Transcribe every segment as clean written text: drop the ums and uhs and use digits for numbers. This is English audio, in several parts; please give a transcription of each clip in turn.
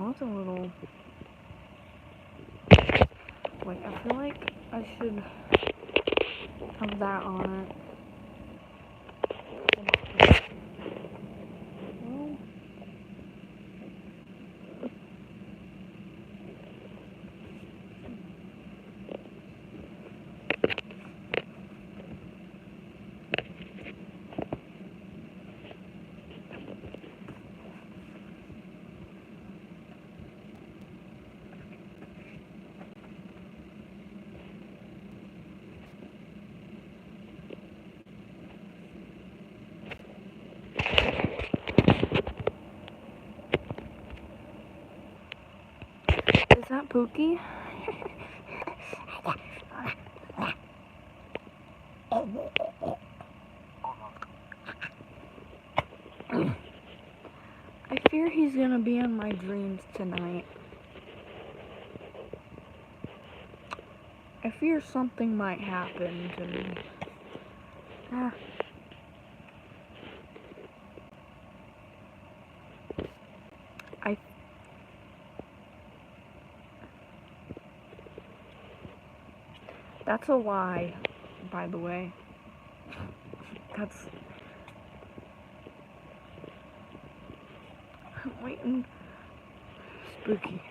That's a little... Wait, I feel like I should have that on it. Is that Pookie? I fear he's gonna be in my dreams tonight. I fear something might happen to me. That's a lie, by the way. That's... I'm waiting. Spooky.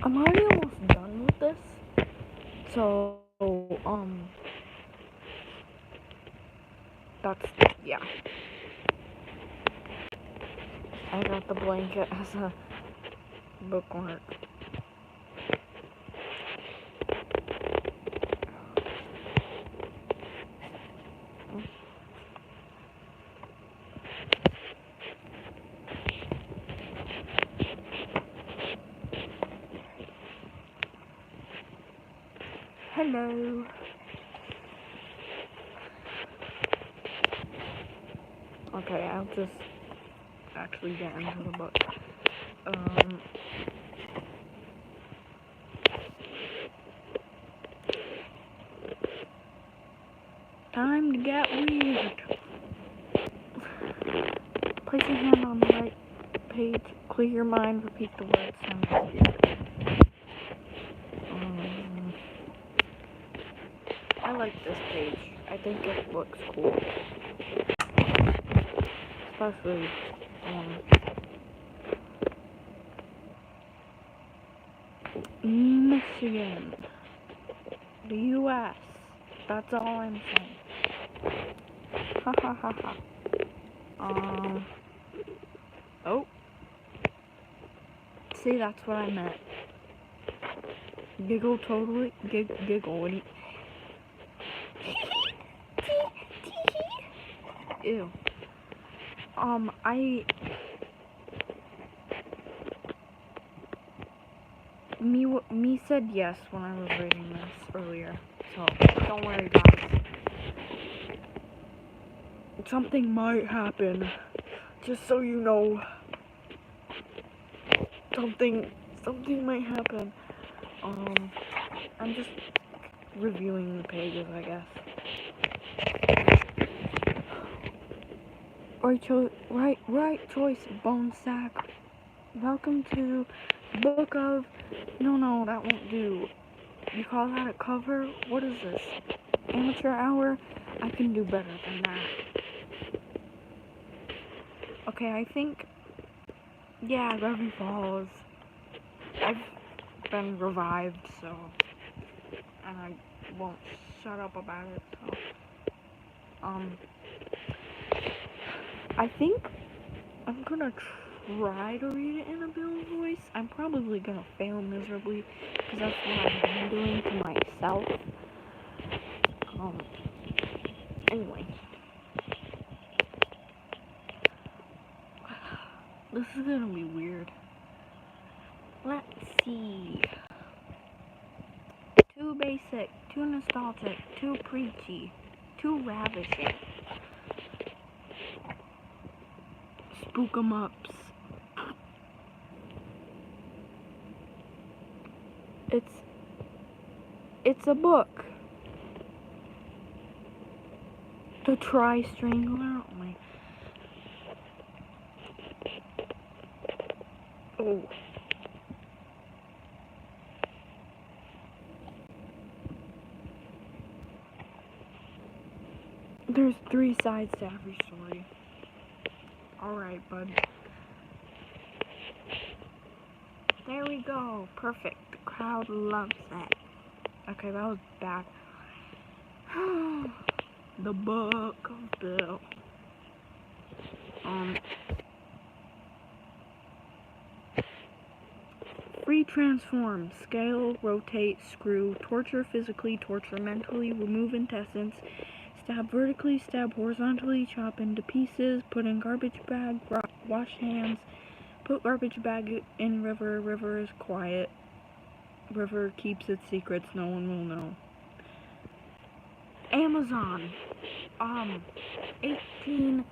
I'm already almost done with this. So, that's, yeah. I got the blanket as a bookmark. Hello. Okay, I'll just actually get into the book. Time to get weird. Place your hand on the right page. Clear your mind. Repeat the words. Time to get weird. I like this page. I think it looks cool. Especially, Michigan. The U.S. That's all I'm saying. Ha ha ha ha. Oh. See, that's what I meant. Giggle totally. Giggle. What do you... Ew. Me said yes when I was reading this earlier, so don't worry, guys. Something might happen, just so you know. Something might happen. I'm just reviewing the pages, I guess. Right choice, bone sack. Welcome to the book of... No, that won't do. You call that a cover? What is this? Amateur hour? I can do better than that. Okay, I think... Yeah, Gravity Falls. I've been revived, so... And I won't shut up about it, so... I think I'm gonna try to read it in a Bill's voice. I'm probably gonna fail miserably, because that's what I've been doing to myself. Anyway. This is gonna be weird. Let's see. Too basic, too nostalgic, too preachy, too ravishing. Spook 'em ups. It's a book. The Tri-Strangler. Oh my. Oh. There's 3 sides to every story. Alright, bud. There we go. Perfect. The crowd loves it. Okay, that was bad. The Book of Bill. Free transform, scale, rotate, screw, torture physically, torture mentally, remove intestines, stab vertically, stab horizontally, chop into pieces, put in garbage bag, wash hands, put garbage bag in river, river is quiet, river keeps its secrets, no one will know. Amazon, $18.02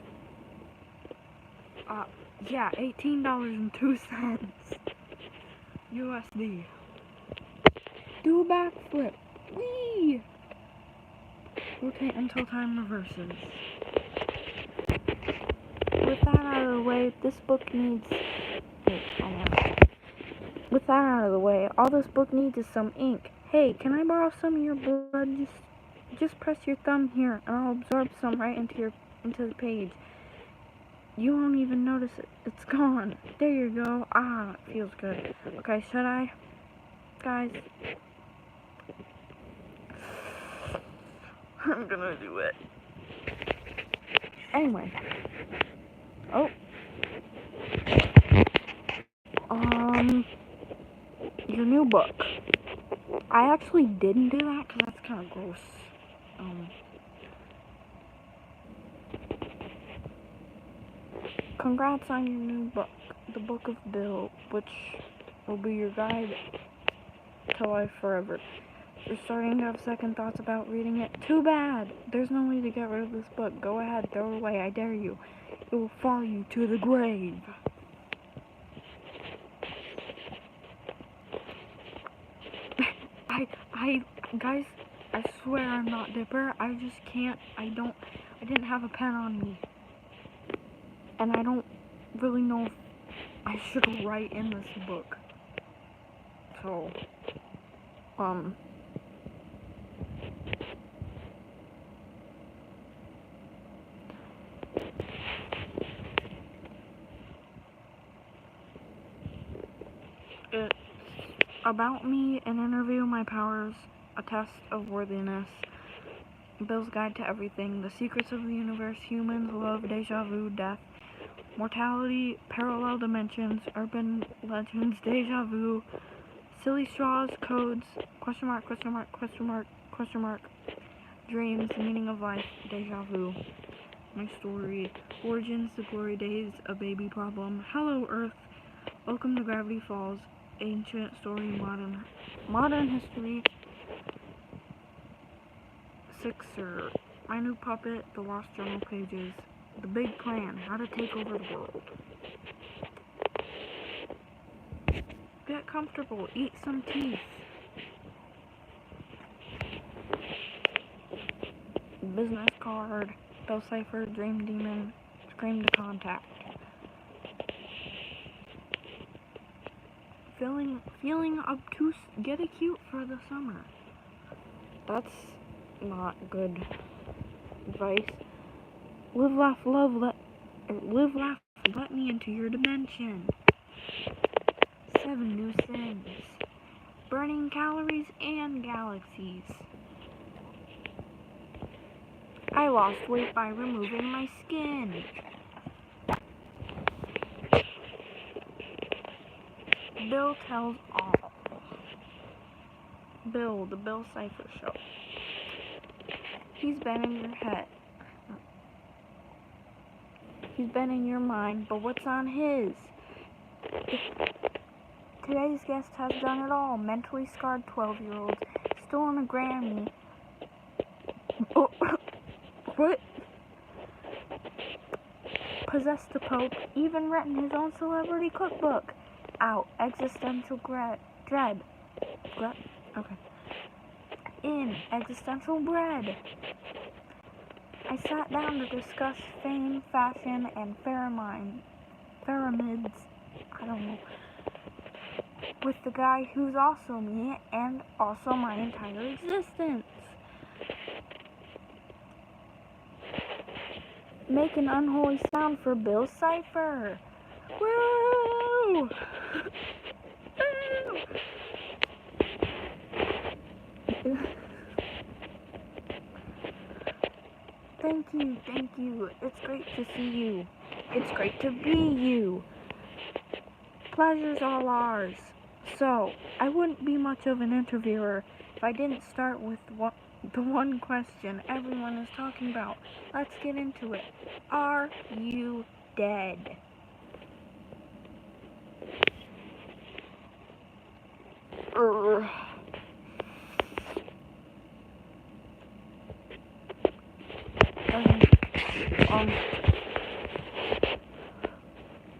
USD. Do a backflip. Whee! Rotate until time reverses. With that out of the way, this book needs... With that out of the way, all this book needs is some ink. Hey, can I borrow some of your blood? Just press your thumb here, and I'll absorb some right into the page. You won't even notice it. It's gone. There you go. Ah, it feels good. Okay, should I? Guys. I'm gonna do it. Anyway. Oh. Your new book. I actually didn't do that because that's kind of gross. Congrats on your new book, The Book of Bill, which will be your guide to life forever. If you're starting to have second thoughts about reading it, too bad. There's no way to get rid of this book. Go ahead, throw it away, I dare you. It will follow you to the grave. Guys, I swear I'm not Dipper. I just can't, I didn't have a pen on me. And I don't really know if I should write in this book. So, it's about me, an interview, my powers, a test of worthiness, Bill's Guide to Everything, the secrets of the universe, humans, love, deja vu, death, mortality, parallel dimensions, urban legends, deja vu, silly straws, codes, question mark, question mark, question mark, question mark, dreams, meaning of life, deja vu, my story, origins, the glory days, a baby problem, hello Earth, welcome to Gravity Falls, ancient story, modern history, Sixer, my new puppet, the lost journal pages, the big plan, how to take over the world. Get comfortable, eat some teeth. Business card, Bell Cipher, Dream Demon, Scream to Contact. Feeling obtuse, get a cute for the summer. That's not good advice. Live, laugh, love, let me into your dimension. 7 new sins. Burning calories and galaxies. I lost weight by removing my skin. Bill tells all. Bill, the Bill Cipher Show. He's been in your head. He's been in your mind, but what's on his? Today's guest has done it all. Mentally scarred 12-year-old. Stolen a Grammy. Oh, what? Possessed the Pope. Even written his own celebrity cookbook. Out. Existential dread. Okay. In. Existential bread. I sat down to discuss fame, fashion, and pyramids. I don't know. with the guy who's also me and also my entire existence. Make an unholy sound for Bill Cipher. Woo! Thank you. It's great to see you. It's great to be you. Pleasure's all ours. So, I wouldn't be much of an interviewer if I didn't start with the one question everyone is talking about. Let's get into it. Are you dead?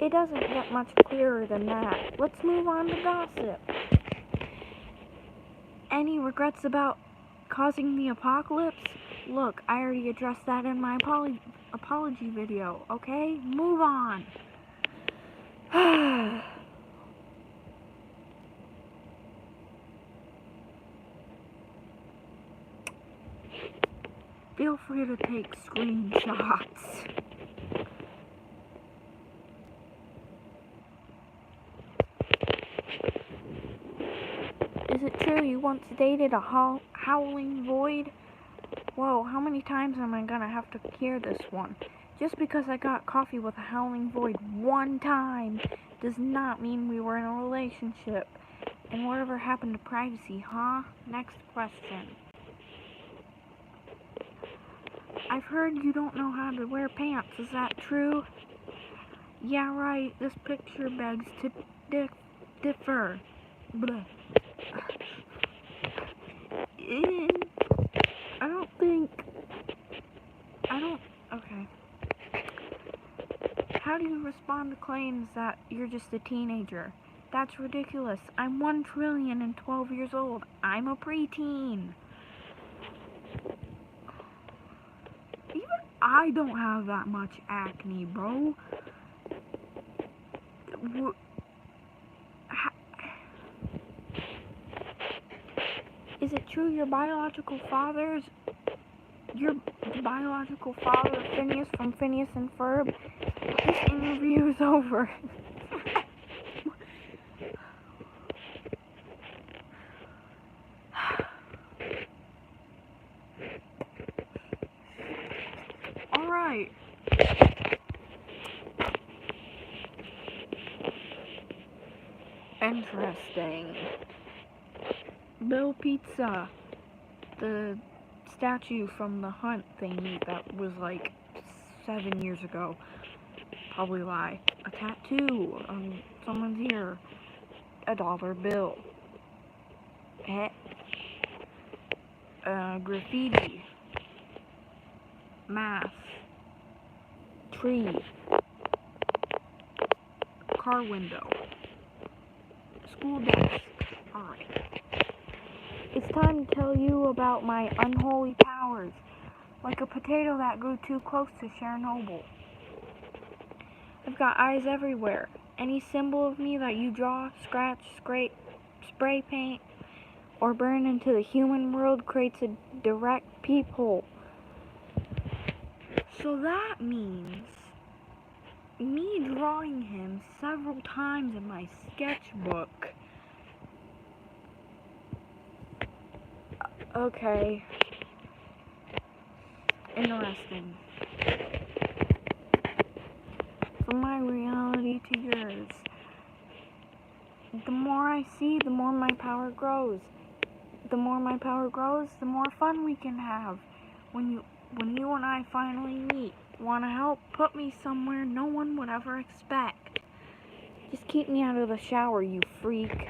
It doesn't get much clearer than that. Let's move on to gossip. Any regrets about causing the apocalypse? Look, I already addressed that in my apology video, okay? Move on. Feel free to take screenshots. Is it true you once dated a howling void? Whoa, how many times am I gonna have to hear this one? Just because I got coffee with a howling void one time does not mean we were in a relationship. And whatever happened to privacy, huh? Next question. I've heard you don't know how to wear pants, is that true? Yeah, right, this picture begs to differ. Bleh. Okay. How do you respond to claims that you're just a teenager? That's ridiculous. I'm 1,012,000,000 years old. I'm a preteen. Even I don't have that much acne, bro. Is it true your biological father, Phineas from Phineas and Ferb? This interview is over. Alright. Interesting. Bill Pizza, the statue from the Hunt thingy that was like 7 years ago. Probably lie. A tattoo on someone's ear. A dollar bill. Graffiti. Math. Tree. Car window. School desk. Alright. It's time to tell you about my unholy powers. Like a potato that grew too close to Chernobyl. I've got eyes everywhere. Any symbol of me that you draw, scratch, scrape, spray paint, or burn into the human world creates a direct peephole. So that means me drawing him several times in my sketchbook. Okay. Interesting. From my reality to yours. The more I see, the more my power grows. The more my power grows, the more fun we can have. When you and I finally meet, wanna help? Put me somewhere no one would ever expect. Just keep me out of the shower, you freak.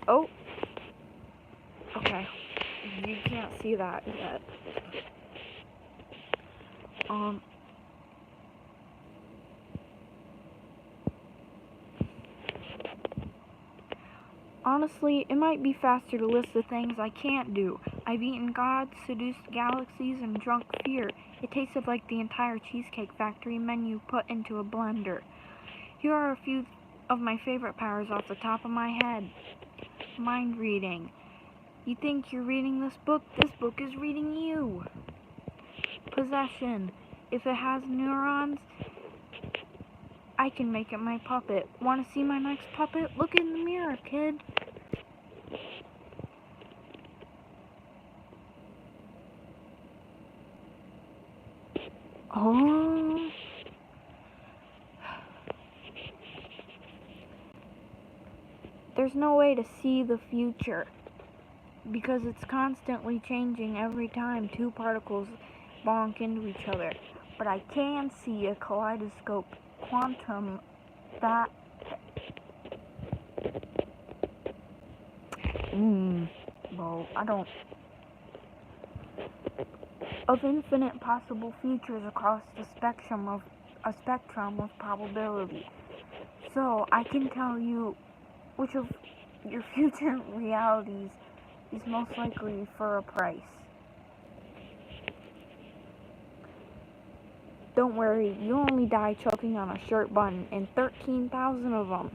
Oh. Okay. You can't see that yet. Honestly, it might be faster to list the things I can't do. I've eaten gods, seduced galaxies, and drunk fear. It tasted like the entire Cheesecake Factory menu put into a blender. Here are a few of my favorite powers off the top of my head. Mind reading. You think you're reading this book is reading you. Possession. If it has neurons, I can make it my puppet. Want to see my next puppet? Look in the mirror, kid. Oh. There's no way to see the future because it's constantly changing every time two particles bonk into each other. But I can see a kaleidoscope quantum that well, I don't of infinite possible futures across the spectrum of probability. So I can tell you which of your future realities is most likely for a price. Don't worry, you only die choking on a shirt button and 13,000 of them.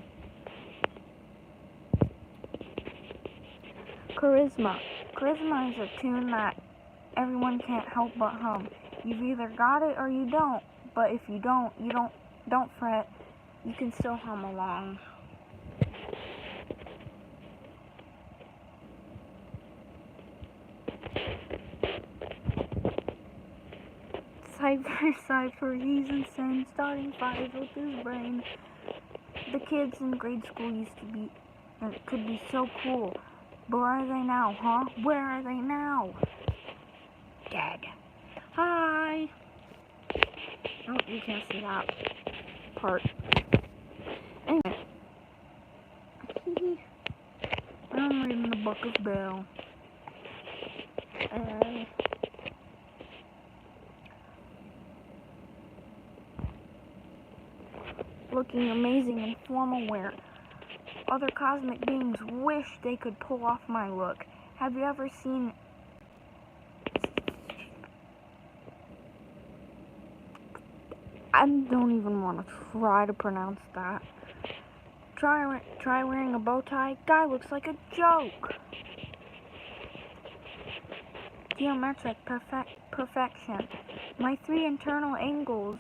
Charisma. Charisma is a tune that everyone can't help but hum. You've either got it or you don't. But if you don't fret. You can still hum along. Cypher, he's insane, starting fires with his brain. The kids in grade school used to be, and it could be so cool. But where are they now, huh? Where are they now? Dead. Hi! Oh, you can't see that part. Anyway. I'm reading the Book of Bill. Looking amazing in formal wear. Other cosmic beings wish they could pull off my look. Have you ever seen... I don't even want to try to pronounce that. Try wearing a bow tie. Guy looks like a joke. Geometric perfection. My three internal angles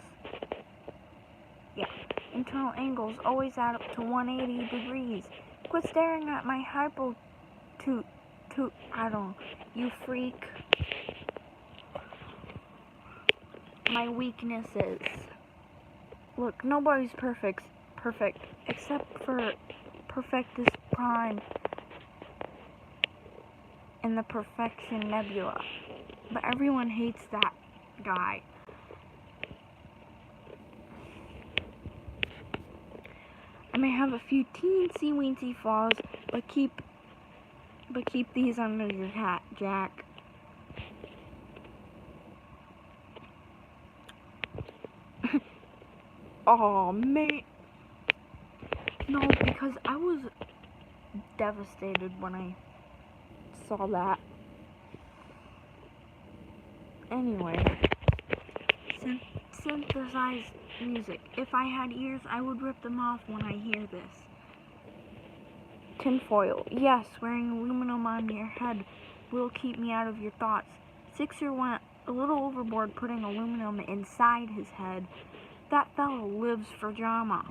always add up to 180 degrees. Quit staring at my you freak. My weaknesses. Look, nobody's perfect except for Perfectus Prime and the Perfection Nebula. But everyone hates that guy. I may have a few teensy-weensy flaws, but keep these under your hat, Jack. Oh man. No, because I was devastated when I saw that. Anyway, synthesized music. If I had ears, I would rip them off when I hear this. Tinfoil. Yes, wearing aluminum on your head will keep me out of your thoughts. Sixer went a little overboard putting aluminum inside his head. That fellow lives for drama.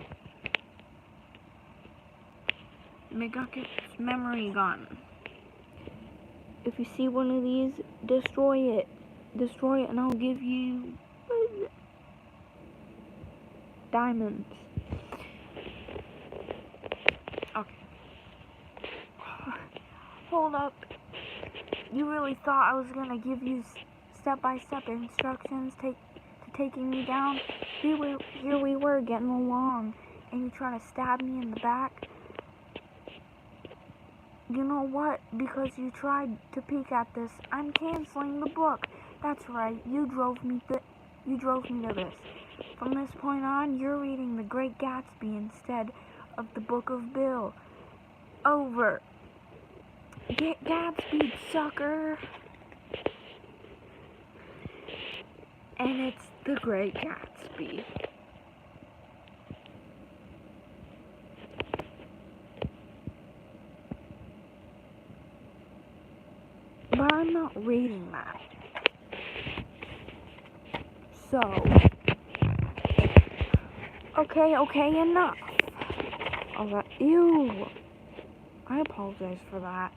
McGucket's memory gun. If you see one of these, destroy it. Destroy it and I'll give you diamonds. Okay. Hold up. You really thought I was gonna give you step-by-step instructions to taking me down? Here we were getting along, and you try to stab me in the back. You know what? Because you tried to peek at this, I'm canceling the book. That's right. You drove me to this. From this point on, you're reading The Great Gatsby instead of the Book of Bill. Over. Get Gatsby, sucker. And it's The Great Gatsby. But I'm not reading that. So, okay, enough. Alright, ew. I apologize for that.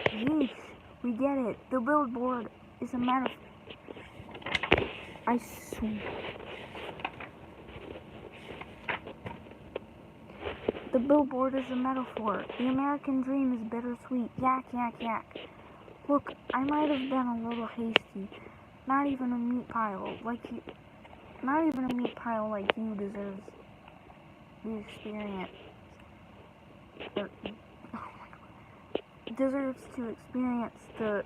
Yeesh, we get it. The billboard is a metaphor. I swear. The billboard is a metaphor. The American dream is bittersweet. Yak, yak, yak. Look, I might have been a little hasty. Not even a meat pile like you deserves the experience. Deserves to experience the.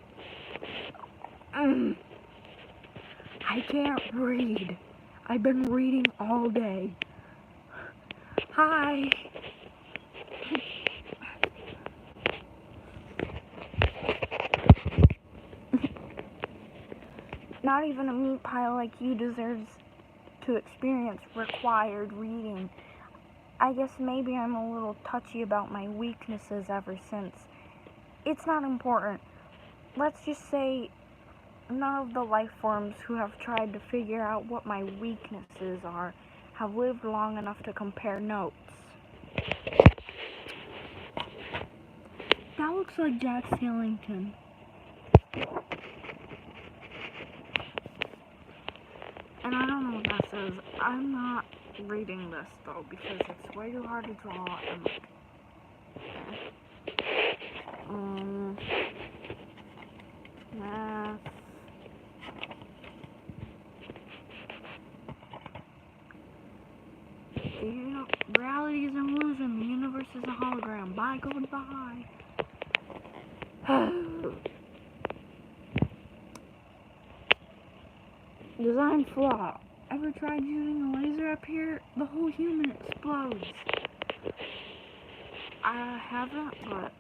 I can't read. I've been reading all day. Hi. Not even a meat pile like you deserves to experience required reading. I guess maybe I'm a little touchy about my weaknesses ever since. It's not important. Let's just say none of the life forms who have tried to figure out what my weaknesses are have lived long enough to compare notes. That looks like Jack Skellington. And I don't know what that says. I'm not reading this though because it's way too hard to draw and math. You know, reality is an illusion. The universe is a hologram. Bye, goodbye. Design flaw. Ever tried using a laser up here? The whole human explodes. I haven't, but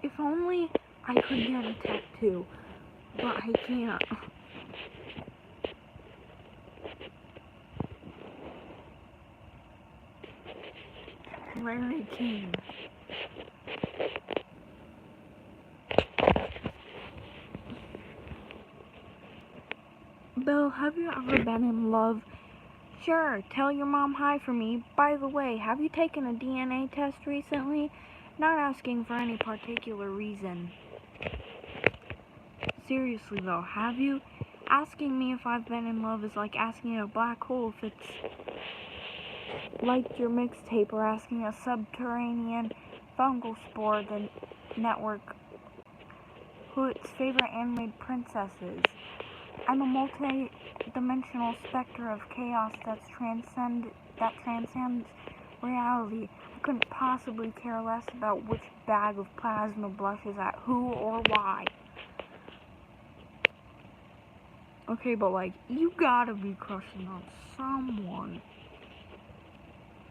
if only I could get a tattoo, but I can't. Larry King. Bill, have you ever been in love? Sure, tell your mom hi for me. By the way, have you taken a DNA test recently? Not asking for any particular reason. Seriously though, have you? Asking me if I've been in love is like asking a black hole if it's liked your mixtape or asking a subterranean fungal spore the network who its favorite animated princess is. I'm a multi-dimensional specter of chaos that transcends reality. I couldn't possibly care less about which bag of plasma blushes at who or why. Okay, but like, you gotta be crushing on someone.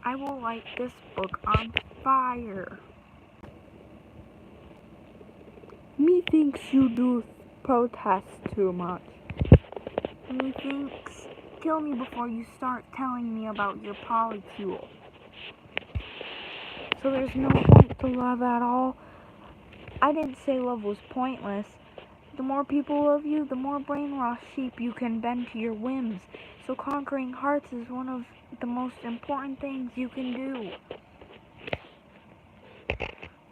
I will light this book on fire. Methinks you do protest too much. Methinks, kill me before you start telling me about your polycule. So there's no point to love at all? I didn't say love was pointless. The more people love you, the more brainwashed sheep you can bend to your whims. So conquering hearts is one of the most important things you can do.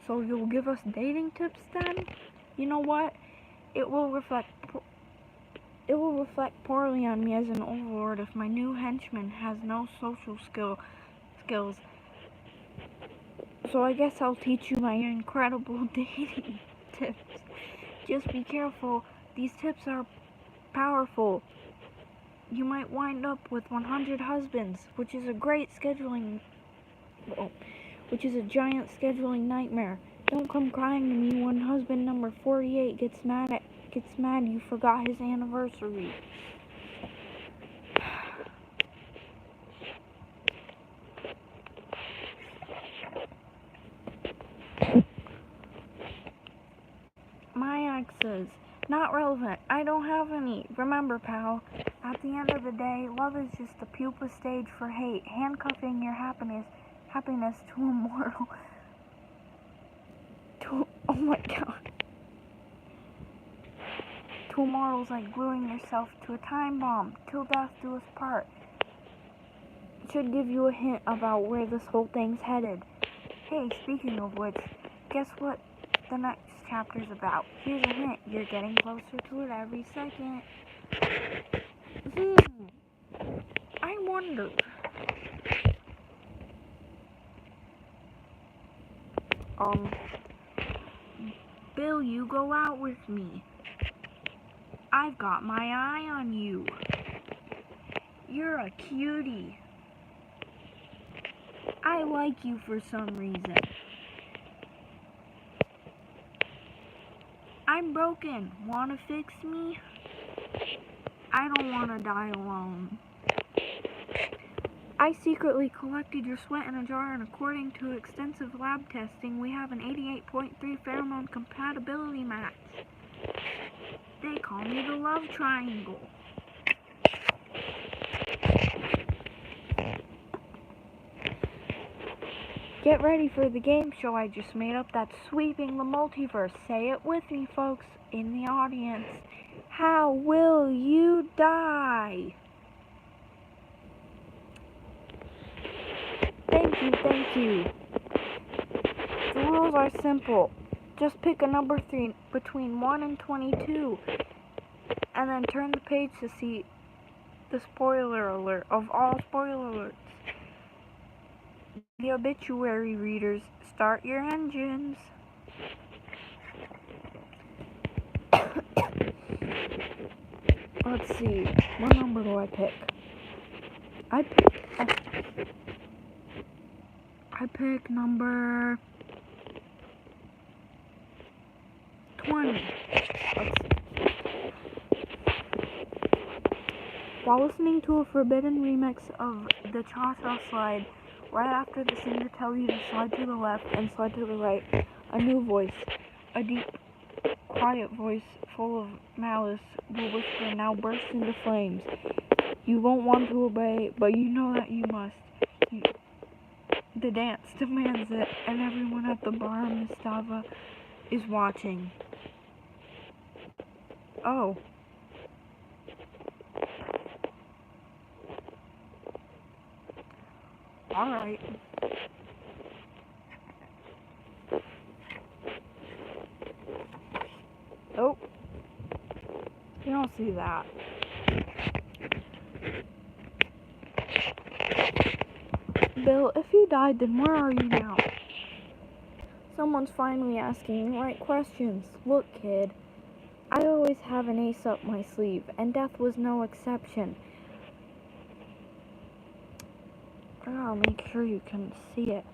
So you'll give us dating tips then? You know what? It will reflect poorly on me as an overlord if my new henchman has no social skills. So I guess I'll teach you my incredible dating tips. Just be careful. These tips are powerful. You might wind up with 100 husbands, which is a giant scheduling nightmare. Don't come crying to me when husband number 48 gets mad you forgot his anniversary. weaknesses. Not relevant. I don't have any. Remember, pal, at the end of the day, love is just the pupa stage for hate, handcuffing your happiness to a mortal. Oh my god. To a mortal's like gluing yourself to a time bomb, till death do us part. It should give you a hint about where this whole thing's headed. Hey, speaking of which, guess what the next chapter's about? Here's a hint. You're getting closer to it every second. I wonder. Bill, you go out with me. I've got my eye on you. You're a cutie. I like you for some reason. I'm broken. Wanna fix me? I don't wanna die alone. I secretly collected your sweat in a jar, and according to extensive lab testing, we have an 88.3 pheromone compatibility match. They call me the love triangle. Get ready for the game show I just made up that's sweeping the multiverse. Say it with me, folks, in the audience. How will you die? Thank you. The rules are simple. Just pick a number 3 between 1 and 22, and then turn the page to see the spoiler alert of all spoiler alerts. The obituary readers, start your engines. Let's see, what number do I pick? I pick number 20. While listening to a forbidden remix of the Cha-Cha Slide, right after the singer tells you to slide to the left and slide to the right, a new voice, a deep, quiet voice full of malice, will whisper, now burst into flames. You won't want to obey, but you know that you must. The dance demands it, and everyone at the bar Mistava is watching. Oh. Alright. Oh. You don't see that. Bill, if you died, then where are you now? Someone's finally asking the right questions. Look, kid, I always have an ace up my sleeve, and death was no exception. I gotta make sure you can see it.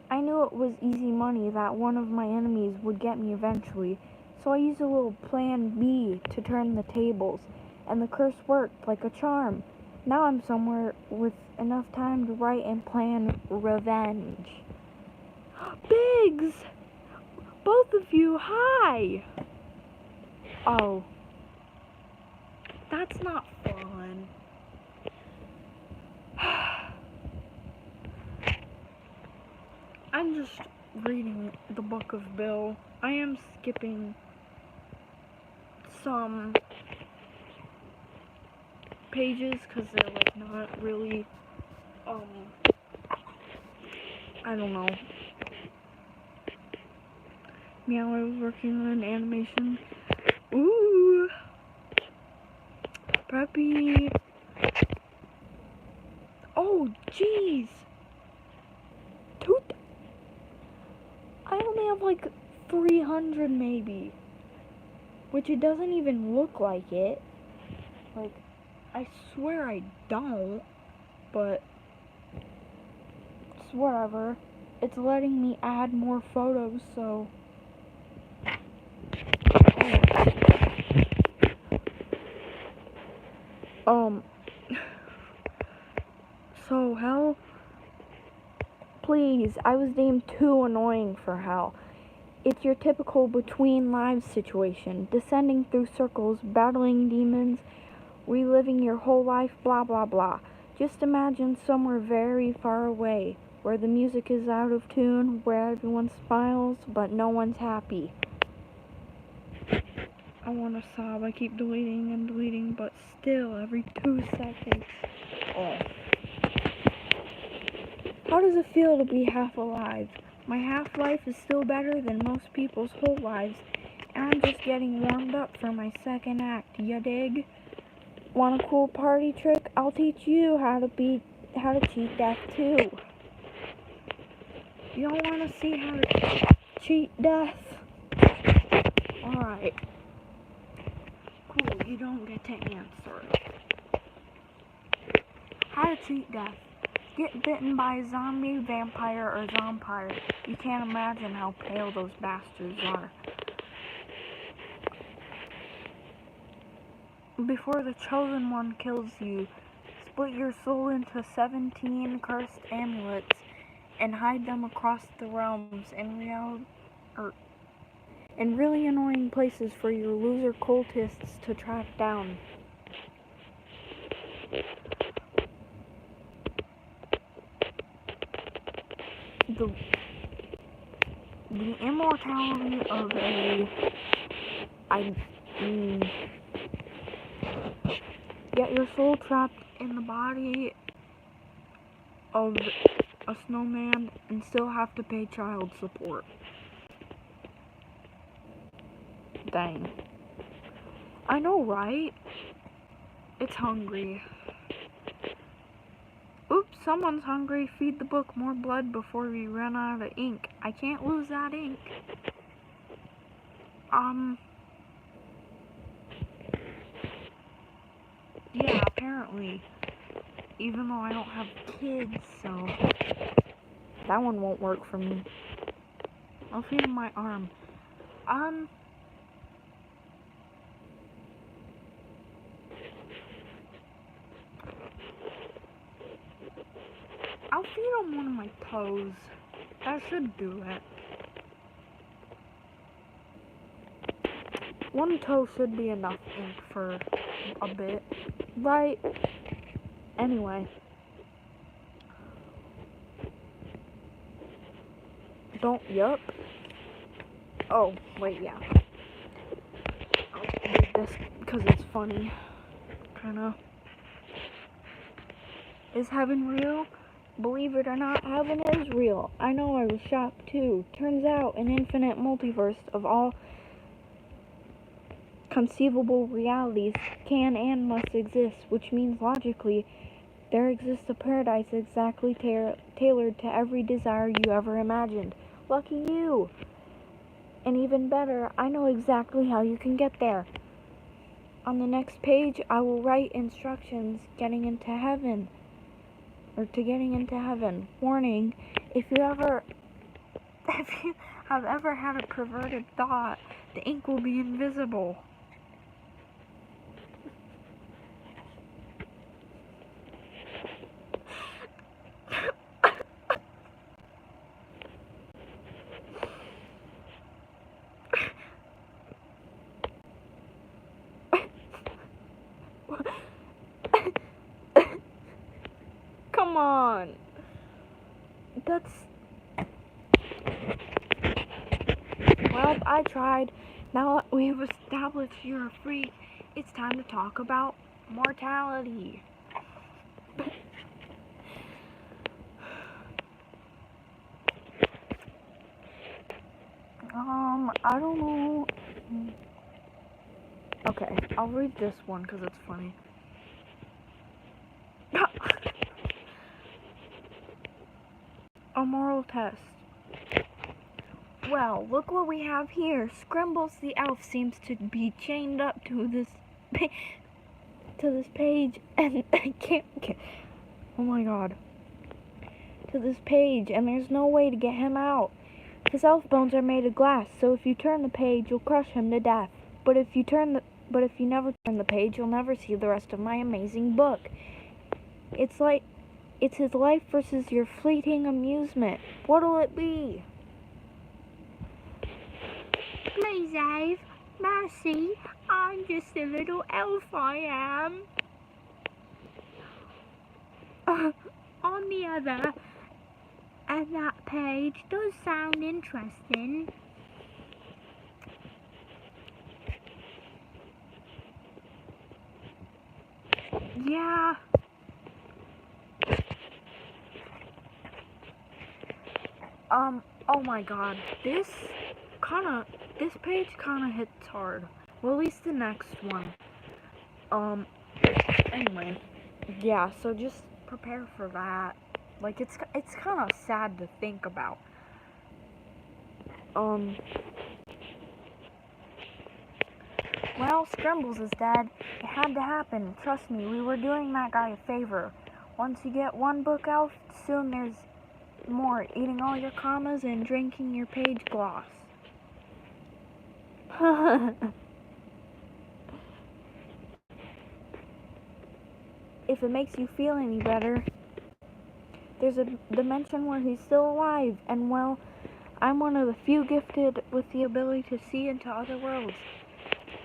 I knew it was easy money that one of my enemies would get me eventually, so I used a little plan B to turn the tables, and the curse worked like a charm. Now I'm somewhere with enough time to write and plan revenge. Biggs! Both of you, hi! Oh. That's not fun. I'm just reading the book of Bill. I am skipping some pages because they're like not really, I don't know. Meow, I was working on an animation. Ooh! Preppy. Oh, jeez! I only have like 300 maybe. Which it doesn't even look like it. Like, I swear I don't. But it's whatever. It's letting me add more photos, so. So Please, I was deemed too annoying for hell. It's your typical between lives situation, descending through circles, battling demons, reliving your whole life, blah blah blah. Just imagine somewhere very far away, where the music is out of tune, where everyone smiles, but no one's happy. I want to sob. I keep deleting and deleting, but still, every 2 seconds. Oh. How does it feel to be half alive? My half-life is still better than most people's whole lives, and I'm just getting warmed up for my second act, ya dig? Want a cool party trick? I'll teach you how to cheat death too. You don't want to see how to cheat death? Alright. Cool, you don't get to answer. How to cheat death. Get bitten by a zombie, vampire, or zompire. You can't imagine how pale those bastards are. Before the chosen one kills you, split your soul into 17 cursed amulets and hide them across the realms in really annoying places for your loser cultists to track down. The immortality of get your soul trapped in the body of a snowman and still have to pay child support. Dang. I know, right? It's hungry. Oops, someone's hungry. Feed the book more blood before we run out of ink. I can't lose that ink. Yeah, apparently. Even though I don't have kids, so that one won't work for me. I'll feed him my arm. I'll feed him one of my toes. That should do it. One toe should be enough ink for a bit, right? Anyway. Yup. Oh, wait, yeah. I'll read this because it's funny. Kinda. Is heaven real? Believe it or not, heaven is real. I know, I was shocked too. Turns out an infinite multiverse of all conceivable realities can and must exist, which means logically there exists a paradise exactly tailored to every desire you ever imagined. Lucky you! And even better, I know exactly how you can get there. On the next page, I will write instructions to getting into heaven. Warning, if you have ever had a perverted thought, the ink will be invisible. Come on. Well, I tried. Now that we've established you're a freak, it's time to talk about mortality. I don't know. Okay, I'll read this one because it's funny. A moral test. Well, look what we have here. Scrimbles the elf seems to be chained up to this page, and I can't. Oh my god. To this page, and there's no way to get him out. His elf bones are made of glass, so if you turn the page, you'll crush him to death. But if you never turn the page, you'll never see the rest of my amazing book. It's like It's his life versus your fleeting amusement. What'll it be? Please, Dave. Mercy. I'm just a little elf, I am. On the other, and that page does sound interesting. Yeah. Oh my god. This page kinda hits hard. Well, at least the next one. Anyway. Yeah, so just prepare for that. Like, it's kinda sad to think about. Well, Scrimbles is dead. It had to happen. Trust me, we were doing that guy a favor. Once you get one book out, soon there's more. Eating all your commas and drinking your page gloss. If it makes you feel any better, there's a dimension where he's still alive, and well, I'm one of the few gifted with the ability to see into other worlds.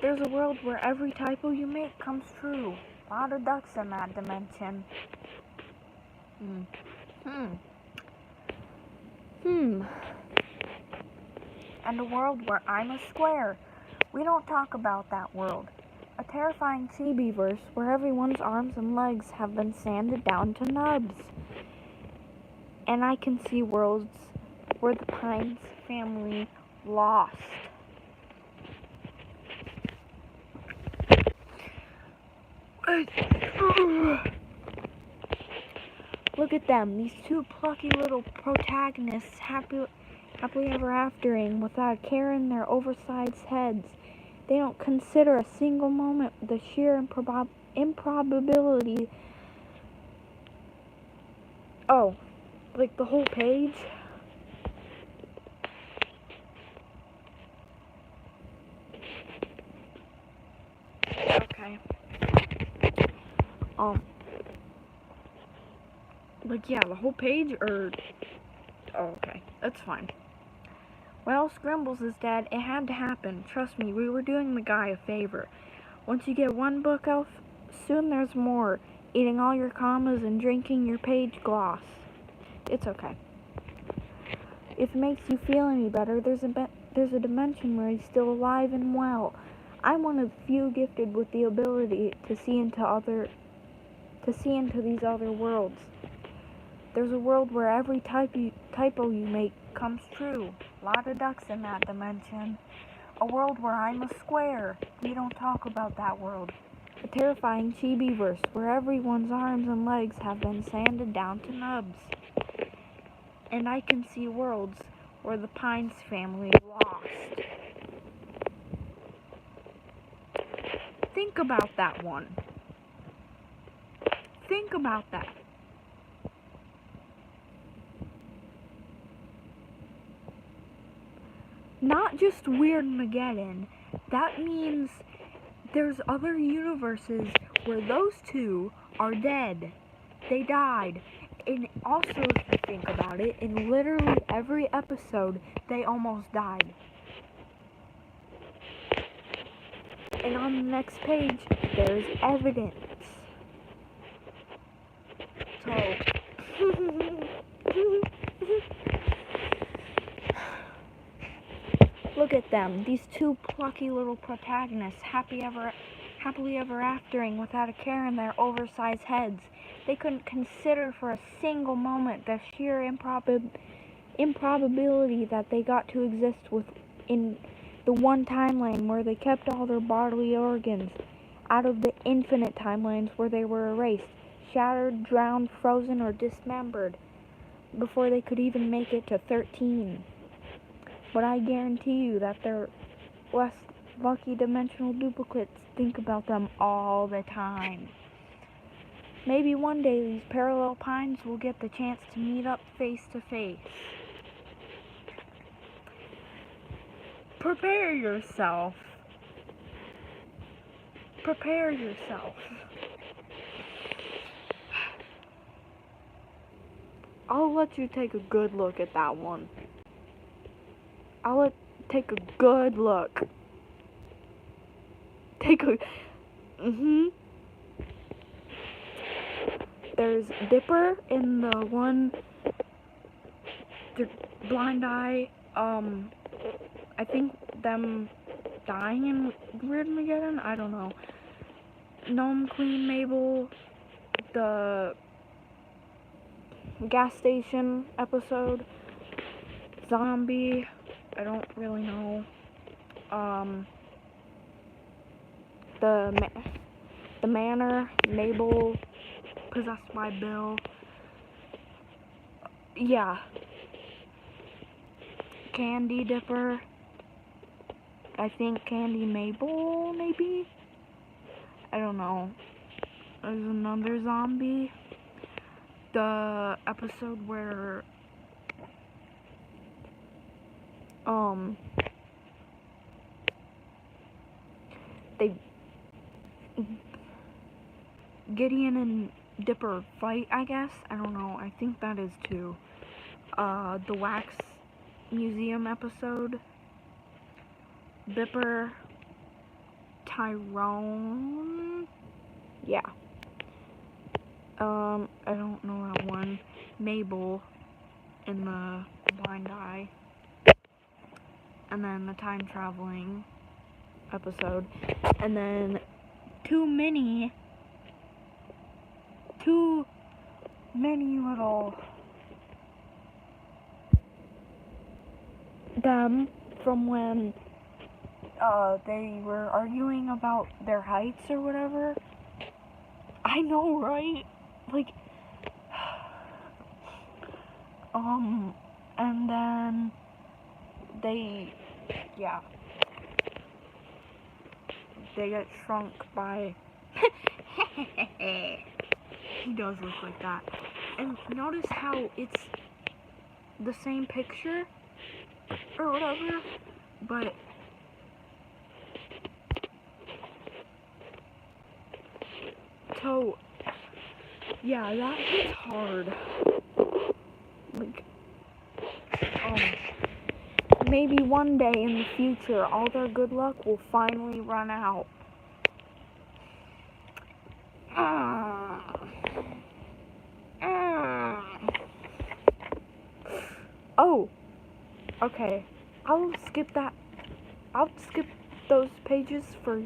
There's a world where every typo you make comes true. A lot of ducks in that dimension. And a world where I'm a square. We don't talk about that world. A terrifying chibi-verse where everyone's arms and legs have been sanded down to nubs. And I can see worlds where the Pines family lost. Look at them, these two plucky little protagonists happily ever aftering without a care in their oversized heads. They don't consider a single moment the sheer improbability. Oh, like the whole page? Okay. Like, yeah, the whole page, or... Oh, okay. That's fine. Well, Scrimbles is dead. It had to happen. Trust me, we were doing the guy a favor. Once you get one book out, soon there's more. Eating all your commas and drinking your page gloss. It's okay. If it makes you feel any better, there's a dimension where he's still alive and well. I'm one of the few gifted with the ability to see into these other worlds. There's a world where every typo you make comes true. A lot of ducks in that dimension. A world where I'm a square. We don't talk about that world. A terrifying chibi-verse where everyone's arms and legs have been sanded down to nubs. And I can see worlds where the Pines family lost. Think about that one. Think about that. Not just Weirdmageddon. That means there's other universes where those two are dead. They died. And also, if you think about it, in literally every episode, they almost died. And on the next page, there's evidence. So... Look at them, these two plucky little protagonists, happily ever aftering without a care in their oversized heads. They couldn't consider for a single moment the sheer improbability that they got to exist in the one timeline where they kept all their bodily organs, out of the infinite timelines where they were erased, shattered, drowned, frozen, or dismembered, before they could even make it to 13. But I guarantee you that their less lucky dimensional duplicates think about them all the time. Maybe one day these parallel Pines will get the chance to meet up face to face. Prepare yourself. Prepare yourself. I'll let you take a good look at that one. Take a good look. There's Dipper in the one, the blind eye, I think them dying in Weird Mageddon? I don't know. Gnome Queen Mabel, the gas station episode, zombie, I don't really know. The manor, Mabel, possessed by Bill. Yeah. Candy Dipper. I think Candy Mabel, maybe? I don't know. There's another zombie. The episode where they Gideon and Dipper fight, I guess. I don't know. I think that is too. The Wax Museum episode. Dipper, Tyrone. Yeah. I don't know that one. Mabel in the blind eye. And then the time traveling episode. And then too many little them from when they were arguing about their heights or whatever. I know, right? Like, and then they get shrunk by he does look like that. And notice how it's the same picture or whatever, but so yeah, that hits hard. Like, maybe one day in the future, all their good luck will finally run out. Oh, okay. I'll skip those pages for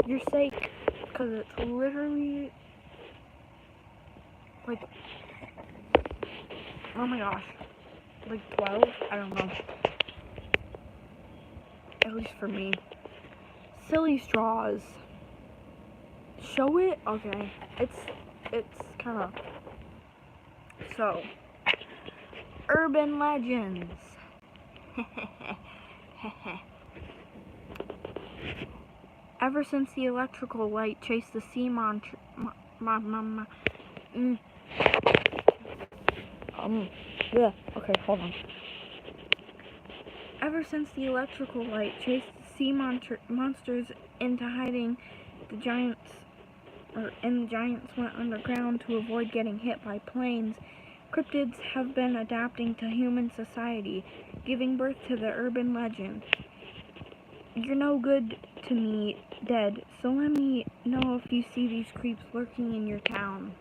your sake, because it's literally like, oh my gosh, like 12? I don't know. At least for me. Silly Straws. Show it? Okay. It's kind of... So, urban legends. Ever since the electrical light chased the sea monster... okay, hold on. Ever since the electrical light chased the sea monsters into hiding, the giants went underground to avoid getting hit by planes. Cryptids have been adapting to human society, giving birth to the urban legend. You're no good to me, dead, so let me know if you see these creeps lurking in your town.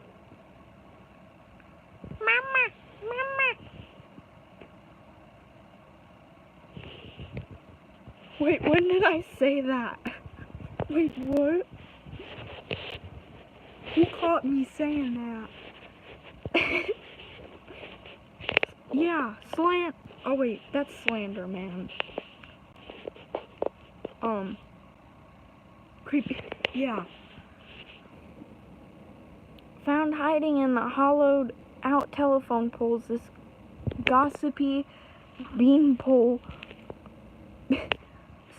Mama! Wait, when did I say that? Wait, what? Who caught me saying that? Yeah, oh wait, that's Slender Man. Creepy. Yeah. Found hiding in the hollowed out telephone poles, this gossipy beanpole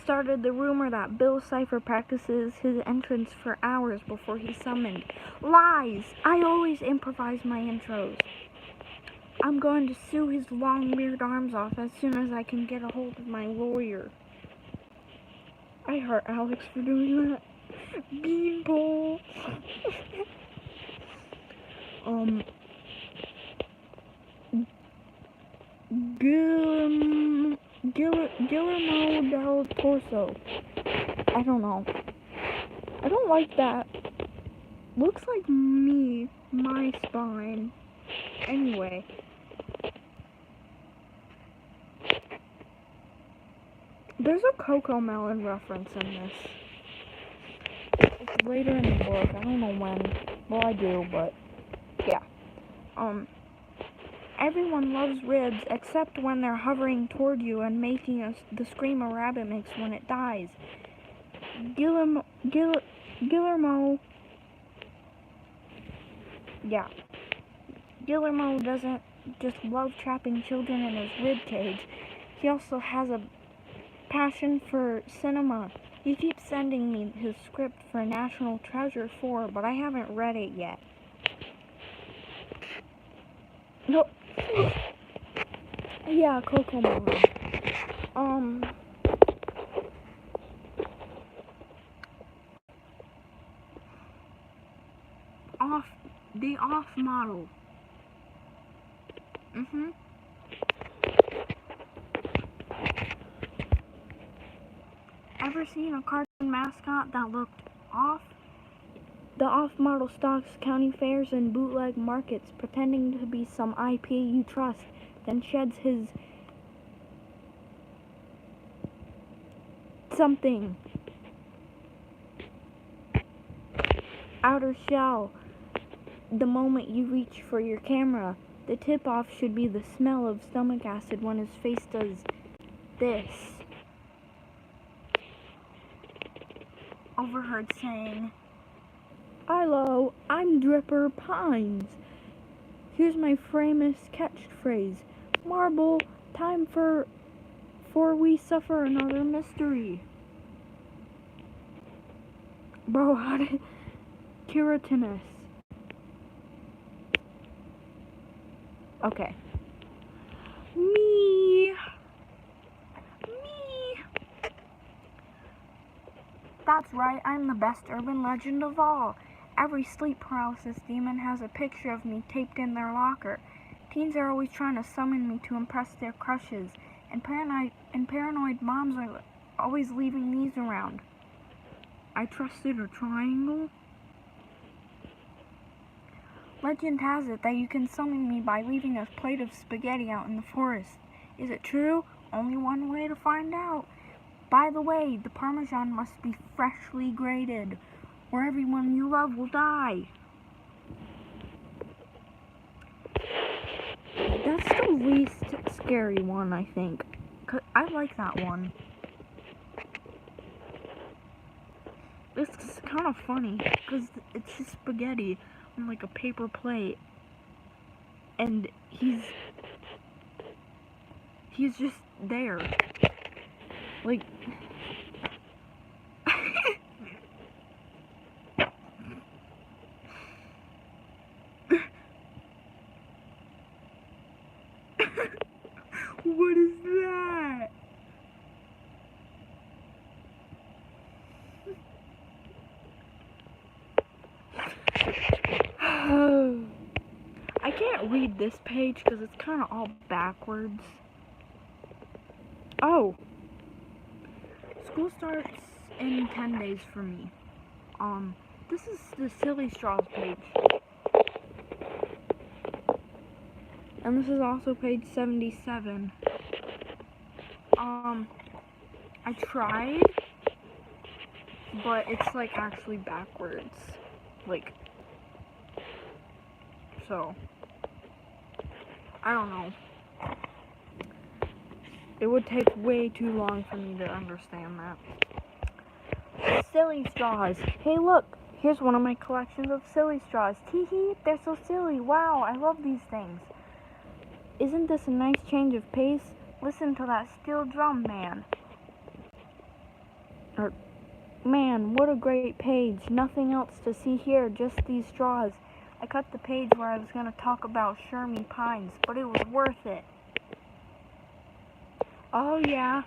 started the rumor that Bill Cipher practices his entrance for hours before he's summoned. Lies! I always improvise my intros. I'm going to sue his long, weird arms off as soon as I can get a hold of my lawyer. I hurt Alex for doing that. Beanpole. Guillermo del Torso. I don't know. I don't like that. Looks like me, my spine. Anyway. There's a Coco Melon reference in this. It's later in the book. I don't know when. Well, I do, but yeah. Everyone loves ribs except when they're hovering toward you and making the scream a rabbit makes when it dies. Guillermo. Yeah. Guillermo doesn't just love trapping children in his rib cage. He also has a passion for cinema. He keeps sending me his script for National Treasure 4, but I haven't read it yet. No. Yeah, Coco Melon. The off model. Ever seen a cartoon mascot that looked off? The off-model stalks county fairs and bootleg markets, pretending to be some IP you trust, then sheds his something outer shell the moment you reach for your camera. The tip-off should be the smell of stomach acid when his face does this. Overheard saying, "Hello, I'm Dripper Pines. Here's my famous catchphrase. Marble, time for we suffer another mystery." Bro, how did... Keratinus. Okay. Me. That's right, I'm the best urban legend of all. Every sleep paralysis demon has a picture of me taped in their locker. Teens are always trying to summon me to impress their crushes, and paranoid moms are always leaving these around. I trusted a triangle? Legend has it that you can summon me by leaving a plate of spaghetti out in the forest. Is it true? Only one way to find out. By the way, the Parmesan must be freshly grated, or everyone you love will die. That's the least scary one, I think. 'Cause I like that one. It's kind of funny, because it's just spaghetti on like a paper plate, and he's just there. Like... What is that? I can't read this page because it's kind of all backwards. Oh. School starts in 10 days for me. This is the Silly Straws page. And this is also page 77. I tried, but it's like actually backwards. Like, so, I don't know. It would take way too long for me to understand that. Silly straws. Hey look, here's one of my collections of silly straws. Tee hee, they're so silly. Wow, I love these things. Isn't this a nice change of pace? Listen to that steel drum, man. Man, what a great page. Nothing else to see here, just these straws. I cut the page where I was going to talk about Shermy Pines, but it was worth it. Oh, yeah.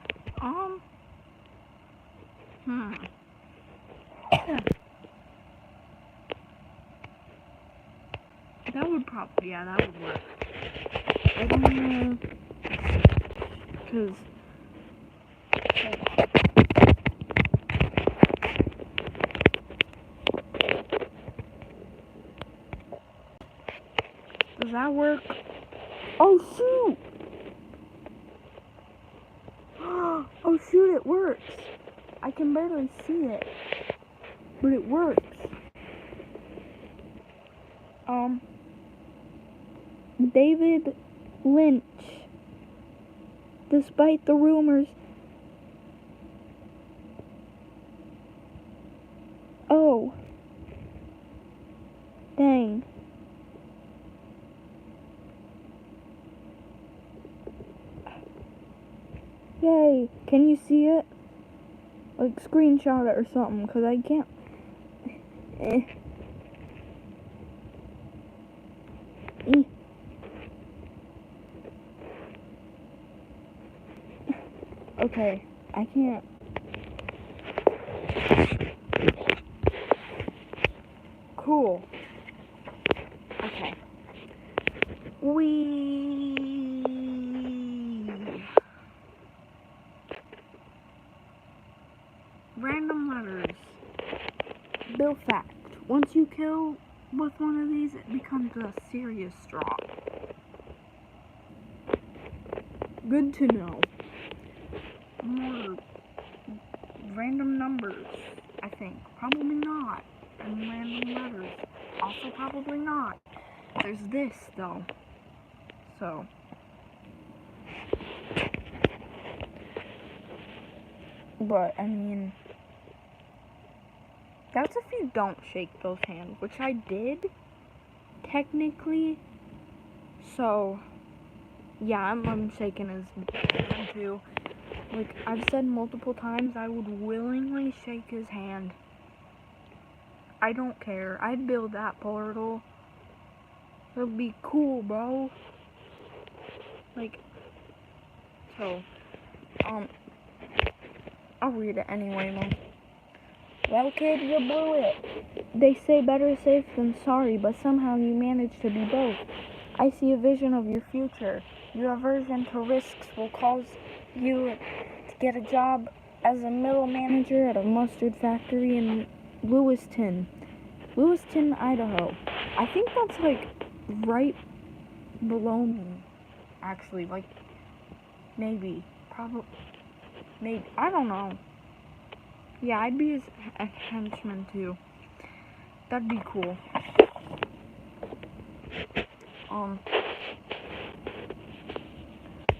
That would work. I don't know. Because, does that work? Oh shoot! Oh shoot, it works! I can barely see it, but it works. David Lynch, despite the rumors. Oh. Dang. Yay. Can you see it? Like, screenshot it or something, because I can't. Okay, I can't. Cool. Okay. Random letters. Bill fact. Once you kill with one of these, it becomes a serious straw. Good to know. More random numbers, I think. Probably not. And random letters. Also probably not. There's this, though. So. But, I mean, that's if you don't shake those hands, which I did, technically. So, yeah, I'm shaking his hand, too. Like, I've said multiple times, I would willingly shake his hand. I don't care. I'd build that portal. It would be cool, bro. Like, so, I'll read it anyway, Mom. Well, kid, you blew it. They say better safe than sorry, but somehow you managed to be both. I see a vision of your future. Your aversion to risks will cause you to get a job as a middle manager at a mustard factory in Lewiston, Idaho. I think that's like right below me, actually. Like, maybe, probably, maybe, I don't know. Yeah, I'd be a henchman too. That'd be cool.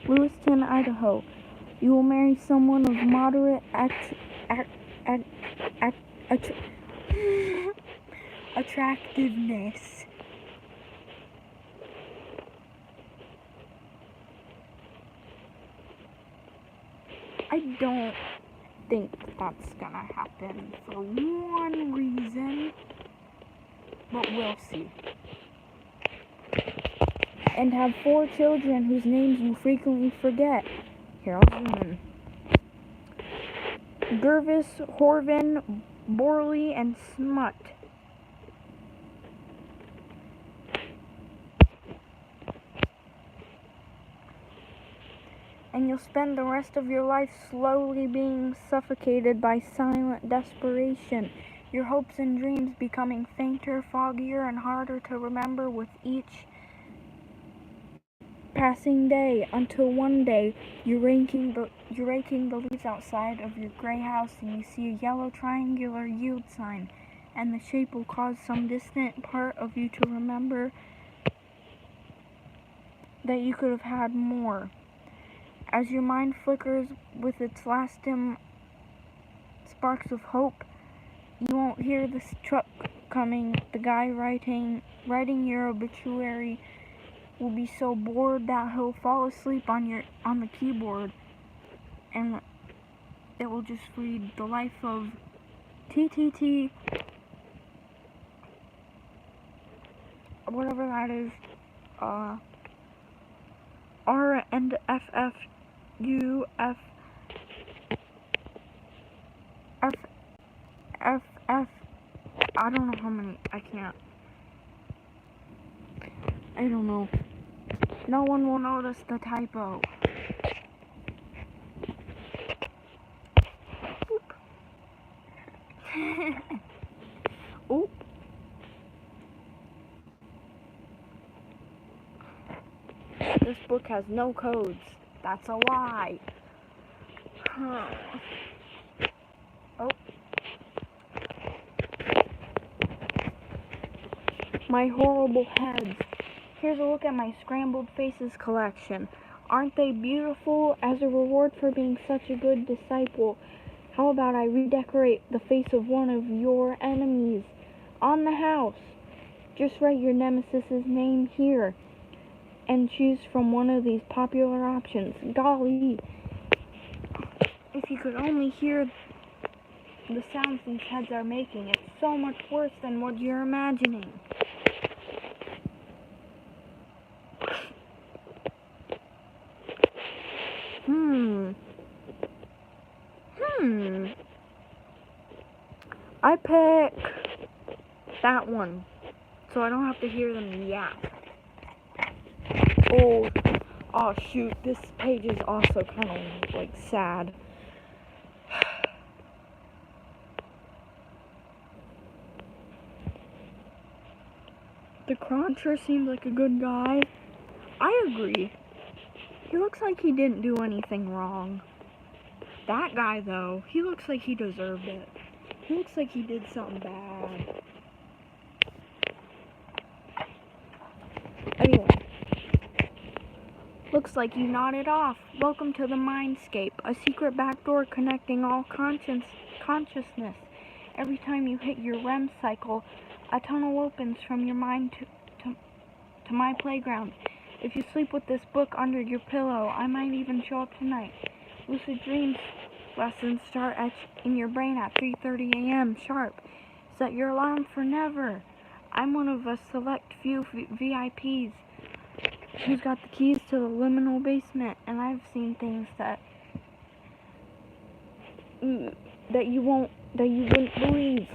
Lewiston, Idaho. You will marry someone of moderate attractiveness. I don't think that's gonna happen for one reason, but we'll see. And have 4 children whose names you frequently forget. Here, I'll zoom in. Gervis, Horvin, Borley, and Smut. And you'll spend the rest of your life slowly being suffocated by silent desperation, your hopes and dreams becoming fainter, foggier, and harder to remember with each passing day, until one day you're raking the leaves outside of your gray house and you see a yellow triangular yield sign, and the shape will cause some distant part of you to remember that you could have had more. As your mind flickers with its last dim sparks of hope, you won't hear the truck coming. The guy writing your obituary will be so bored that he'll fall asleep on the keyboard, and it will just read the life of TTT, whatever that is, R and FF U F F F F. I don't know how many. I don't know. No one will notice the typo. Oop. This book has no codes. That's a lie. Oh. My horrible heads. Here's a look at my scrambled faces collection. Aren't they beautiful? As a reward for being such a good disciple, how about I redecorate the face of one of your enemies on the house? Just write your nemesis's name here and choose from one of these popular options. Golly, if you could only hear the sounds these heads are making, it's so much worse than what you're imagining. I pick that one, so I don't have to hear them yap. Oh shoot, this page is also kind of like sad. The Cruncher seems like a good guy. I agree. He looks like he didn't do anything wrong. That guy, though, he looks like he deserved it. He looks like he did something bad. Anyway. Looks like you nodded off. Welcome to the Mindscape, a secret backdoor connecting all consciousness. Every time you hit your REM cycle, a tunnel opens from your mind to my playground. If you sleep with this book under your pillow, I might even show up tonight. Lucid dreams lessons start in your brain at 3:30 a.m. sharp. Set your alarm for never. I'm one of a select few VIPs who's got the keys to the liminal basement, and I've seen things that you wouldn't believe.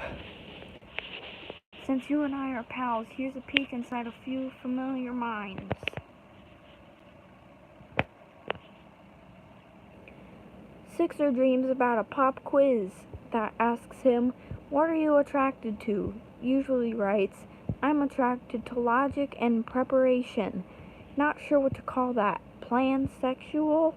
Since you and I are pals, here's a peek inside a few familiar minds. Sixer dreams about a pop quiz that asks him, "What are you attracted to?" Usually writes, "I'm attracted to logic and preparation." Not sure what to call that. Pansexual?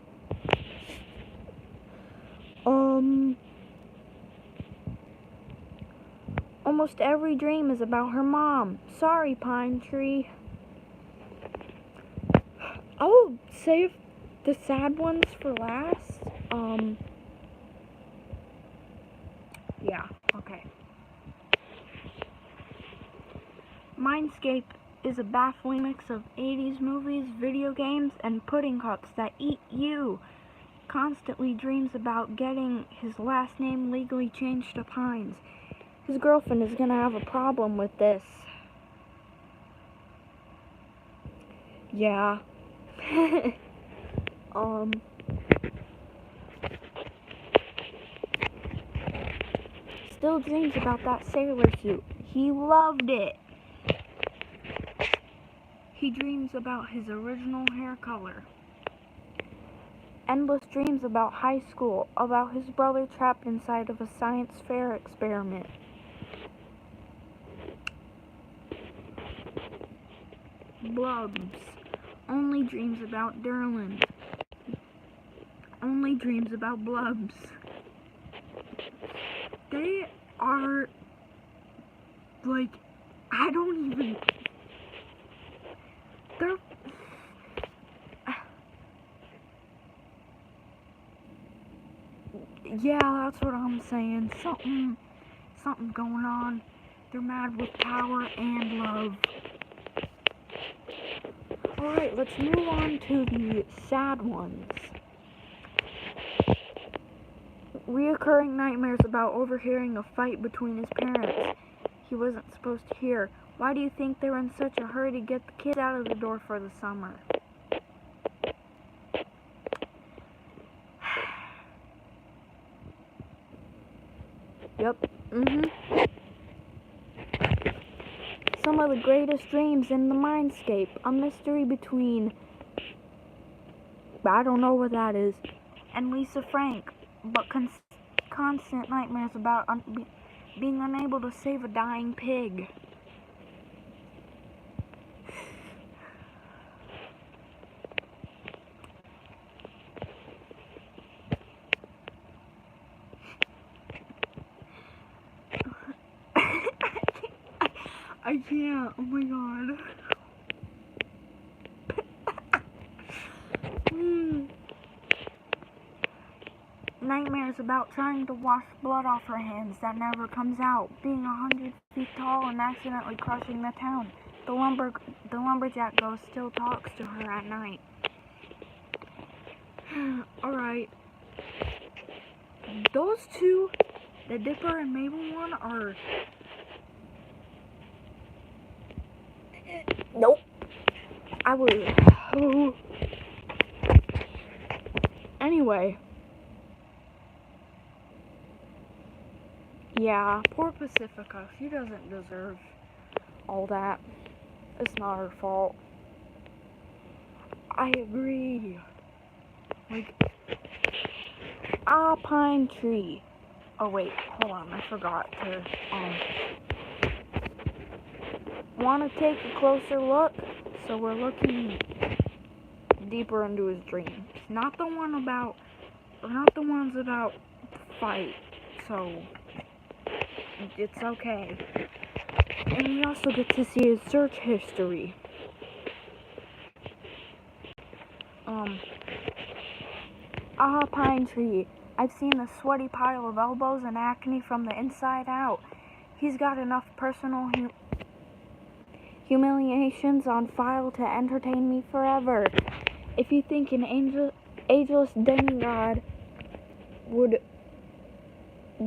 Almost every dream is about her mom. Sorry, Pine Tree. I'll save the sad ones for last. Yeah, okay. Mindscape is a baffling mix of 80s movies, video games, and pudding cups that eat you. Constantly dreams about getting his last name legally changed to Pines. His girlfriend is gonna have a problem with this. Yeah. Still dreams about that sailor suit. He loved it. He dreams about his original hair color. Endless dreams about high school, about his brother trapped inside of a science fair experiment. Blubs. Only dreams about Derlin. Only dreams about blubs. They are, like, I don't even, they're, yeah, that's what I'm saying. Something's going on. They're mad with power and love. Alright, let's move on to the sad ones. Reoccurring nightmares about overhearing a fight between his parents he wasn't supposed to hear. Why do you think they were in such a hurry to get the kids out of the door for the summer? Yep. Some of the greatest dreams in the Mindscape. A mystery between, I don't know what that is, and Lisa Frank, but constant nightmares about being unable to save a dying pig. I can't, oh my god. Nightmares about trying to wash blood off her hands that never comes out, being 100 feet tall and accidentally crushing the town. The lumberjack ghost still talks to her at night. Alright. Those two, the Dipper and Mabel one, are... Nope. I was... Oh. Anyway. Yeah, poor Pacifica. She doesn't deserve all that. It's not her fault. I agree. Like, a pine tree. Oh wait, hold on, I forgot to, want to take a closer look? So we're looking deeper into his dreams. Not the ones about the fight, so it's okay. And we also get to see his search history. Pine tree. I've seen a sweaty pile of elbows and acne from the inside out. He's got enough personal humiliations on file to entertain me forever. If you think an ageless demigod would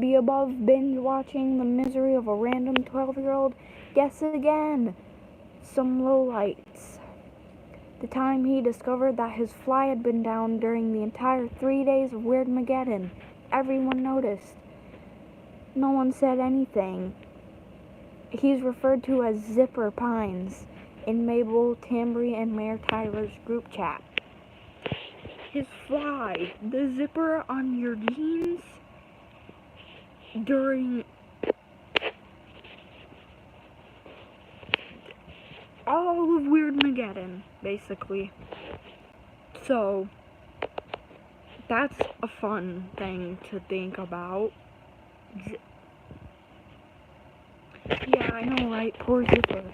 be above binge watching the misery of a random 12-year-old, guess again. Some lowlights. The time he discovered that his fly had been down during the entire 3 days of Weirdmageddon. Everyone noticed. No one said anything. He's referred to as Zipper Pines in Mabel, Tambry, and Mayor Tyler's group chat. His fly, the zipper on your jeans during all of Weirdmageddon, basically. So, that's a fun thing to think about. Yeah, I know, right? Poor Zipper.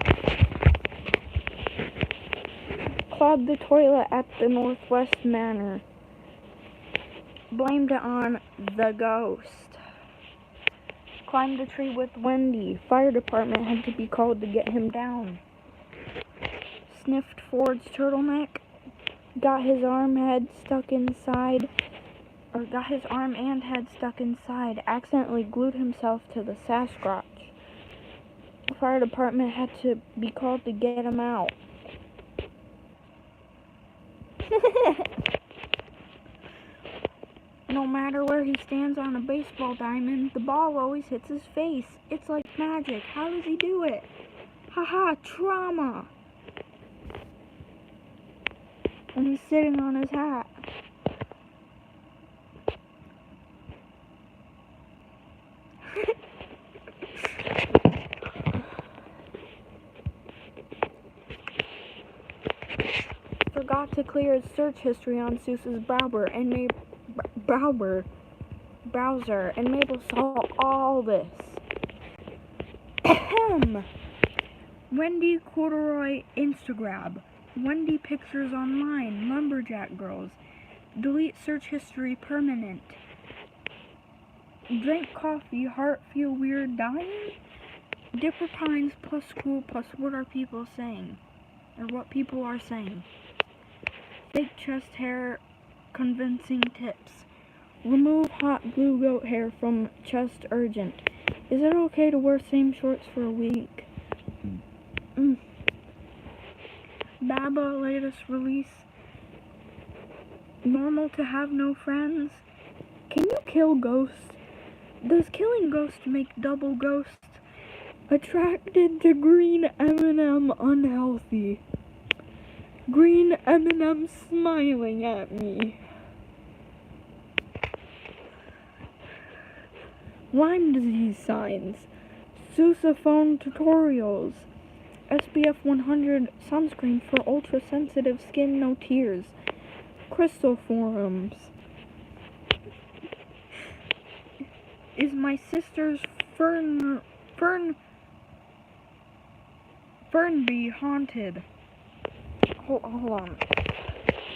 Clogged the toilet at the Northwest Manor. Blamed it on the ghost. Climbed a tree with Wendy. Fire department had to be called to get him down. Sniffed Ford's turtleneck. Got his arm and head stuck inside. Accidentally glued himself to the Sasquatch. The fire department had to be called to get him out. No matter where he stands on a baseball diamond, the ball always hits his face. It's like magic. How does he do it? Haha, trauma. And he's sitting on his hat. Forgot to clear his search history on Seuss's browser and Mabel saw all this. Wendy Corduroy Instagram. Wendy pictures online. Lumberjack girls. Delete search history permanent. Drink coffee. Heart feel weird dying. Dipper Pines plus school plus what are people saying? Or what people are saying. Fake chest hair. Convincing tips. Remove hot blue goat hair from chest urgent. Is it okay to wear same shorts for a week? Baba latest release. Normal to have no friends. Can you kill ghosts? Does killing ghosts make double ghosts? Attracted to green M&M unhealthy. Green M&M smiling at me. Lyme disease signs, sousaphone tutorials, SPF 100 sunscreen for ultra-sensitive skin, no tears, crystal forums. Is my sister's Fernby haunted? Hold on.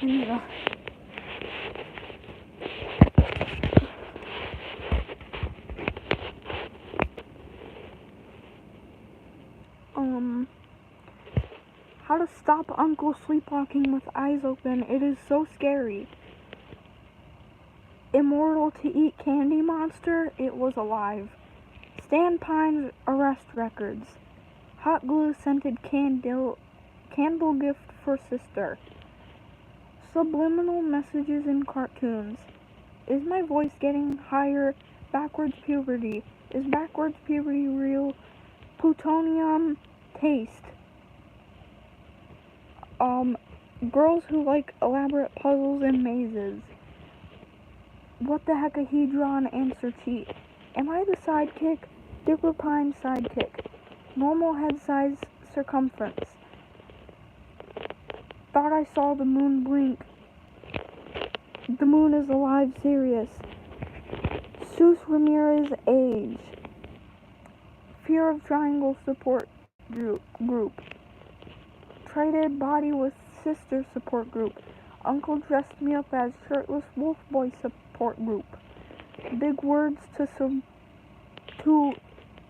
I need to... How to stop Uncle sleepwalking with eyes open. It is so scary. Immortal to eat candy monster. It was alive. Stan Pine's arrest records. Hot glue scented candle gift for sister. Subliminal messages in cartoons. Is my voice getting higher? Backwards puberty. Is backwards puberty real? Plutonium taste. Girls who like elaborate puzzles and mazes. What the hecahedron answer cheat? Am I the sidekick? Dipper Pine sidekick. Normal head size circumference. Thought I saw the moon blink. The moon is alive, serious. Sus Ramirez age. Fear of triangle support group. Traded body with sister support group. Uncle dressed me up as shirtless wolf boy support group. Big words to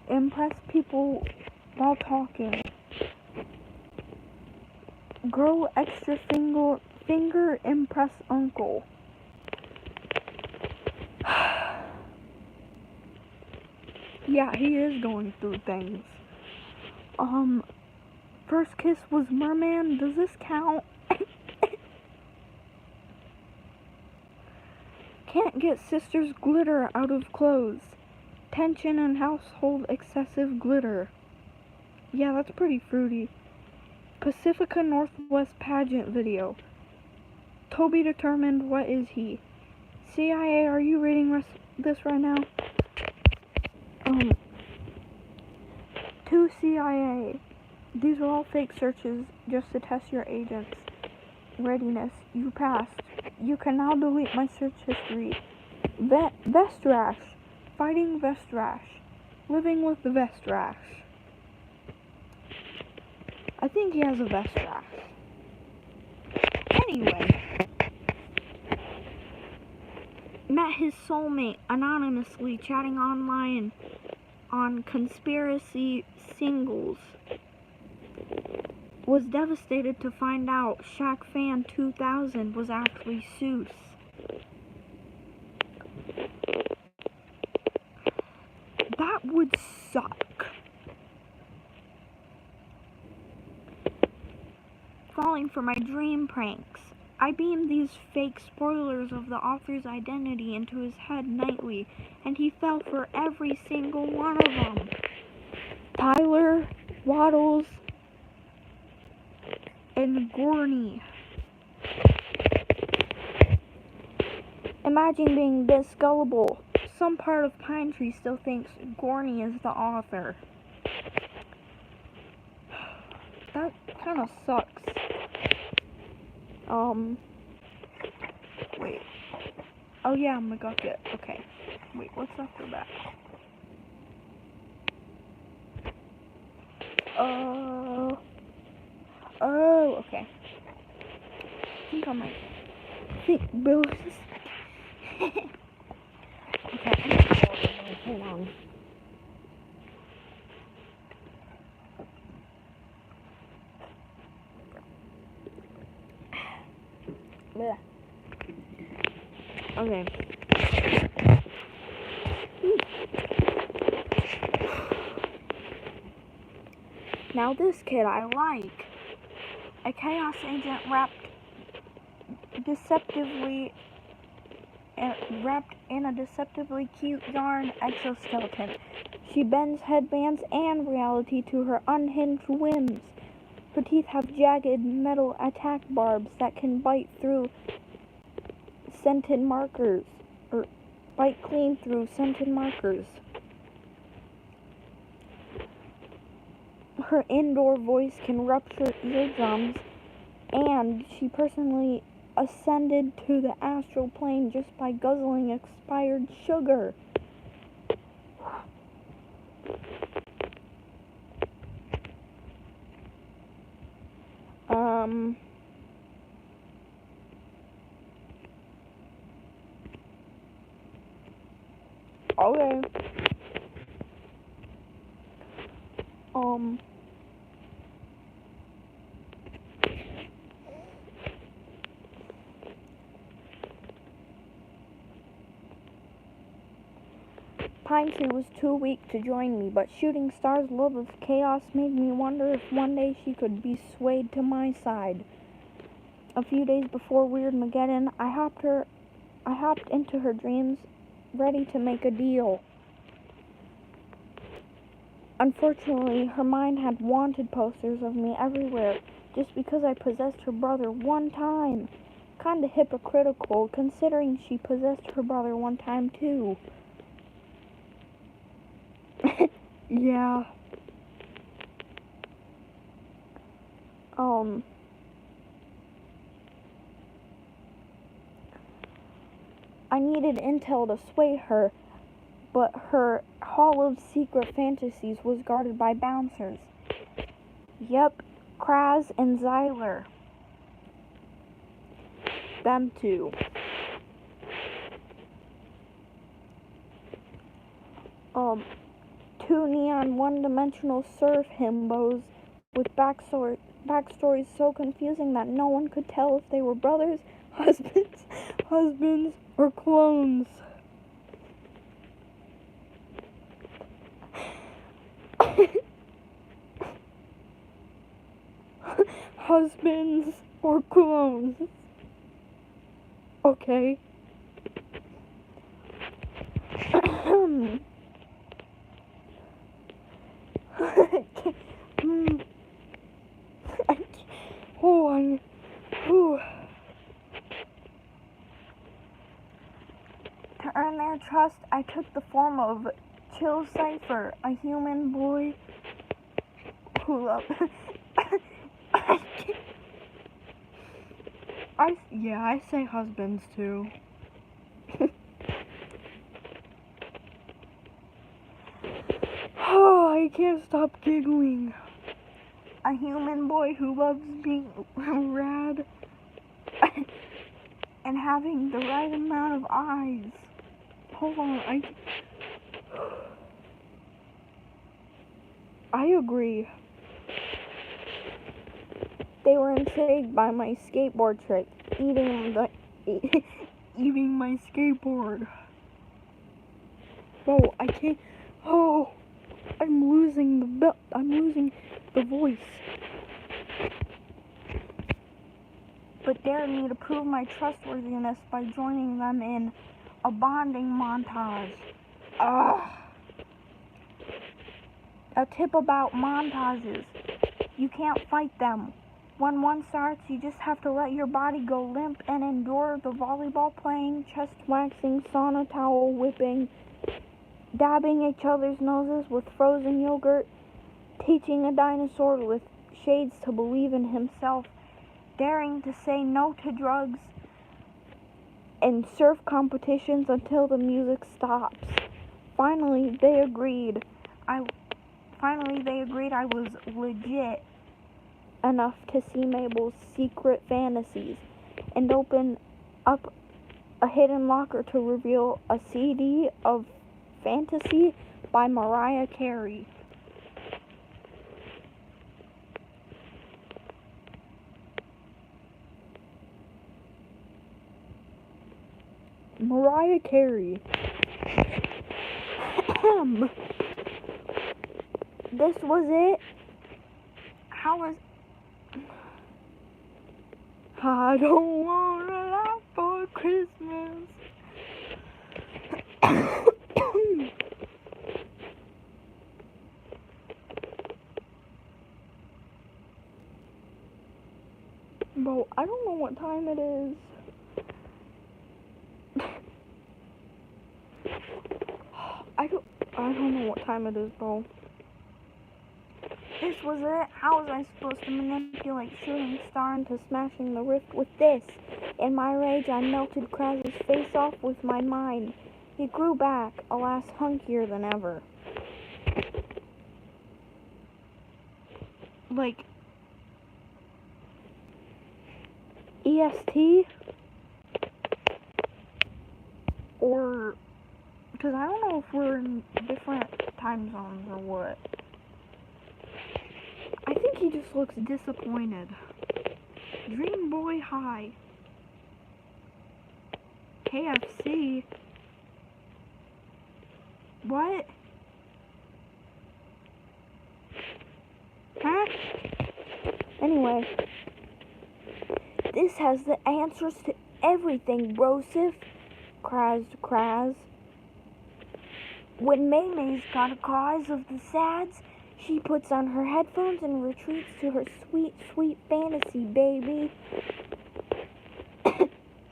impress people while talking. Grow extra finger impress uncle. Yeah, he is going through things. First kiss was merman. Does this count? Can't get sister's glitter out of clothes. Tension in household, excessive glitter. Yeah, that's pretty fruity. Pacifica Northwest pageant video. Toby determined, what is he? CIA, are you reading this right now? To CIA. These are all fake searches just to test your agents' readiness. You passed. You can now delete my search history. Vest rash. Fighting vest rash. Living with the vest rash. I think he has a vest rash. Anyway. Met his soulmate anonymously chatting online on conspiracy singles. Was devastated to find out Shaq Fan 2000 was actually Seuss. That would suck. Falling for my dream pranks. I beamed these fake spoilers of the author's identity into his head nightly, and he fell for every single one of them. Tyler, Waddles, and Gorney. Imagine being this gullible. Some part of Pine Tree still thinks Gorney is the author. That kind of sucks. Wait. Oh yeah, McGucket. Okay. Wait, what's after that? Oh, okay. I think I might think Bill is... Okay, hold on. Blech. Okay. Now this kid I like. A chaos agent wrapped in a deceptively cute yarn exoskeleton. She bends headbands and reality to her unhinged whims. Her teeth have jagged metal attack barbs that can bite through scented markers, or bite clean through scented markers. her indoor voice can rupture eardrums, and she personally ascended to the astral plane just by guzzling expired sugar. Okay. Pine Tree was too weak to join me, but Shooting Star's love of chaos made me wonder if one day she could be swayed to my side. A few days before Weird Mageddon, I hopped into her dreams, ready to make a deal. Unfortunately, her mind had wanted posters of me everywhere, just because I possessed her brother one time. Kinda hypocritical, considering she possessed her brother one time too. Yeah. I needed intel to sway her, but her Hall of Secret Fantasies was guarded by bouncers. Yep, Kraz and Zyler. Them two. Two neon one-dimensional surf himbos with backstories so confusing that no one could tell if they were brothers, husbands, or clones. Husbands or clones. Okay. To earn their trust, I took the form of Chill Cypher, a human boy who loved. I say husbands too. Oh, I can't stop giggling. A human boy who loves being rad and having the right amount of eyes. Hold on, I agree. They were intrigued by my skateboard trick, eating my skateboard. Whoa, I can't. Oh, I'm losing the voice. But dared me to prove my trustworthiness by joining them in a bonding montage. A tip about montages: you can't fight them. When one starts, you just have to let your body go limp and endure the volleyball playing, chest waxing, sauna towel whipping, dabbing each other's noses with frozen yogurt, teaching a dinosaur with shades to believe in himself, daring to say no to drugs, and surf competitions until the music stops. Finally, they agreed I was legit enough to see Mabel's secret fantasies and open up a hidden locker to reveal a CD of Fantasy by Mariah Carey. Mariah Carey. This was it. I don't want a lot for Christmas. Bro, I don't know what time it is. I don't know what time it is, bro. this was it? How was I supposed to manipulate Shooting Star into smashing the rift with this? In my rage, I melted Kraz's face off with my mind. He grew back, alas, hunkier than ever. Like, EST? Or, because I don't know if we're in different time zones or what. I think he just looks disappointed. Dream Boy High. KFC? What? Huh? Anyway, this has the answers to everything, Brosif. Kraz. When Maymay's got a cause of the sads, she puts on her headphones and retreats to her sweet, sweet fantasy, baby.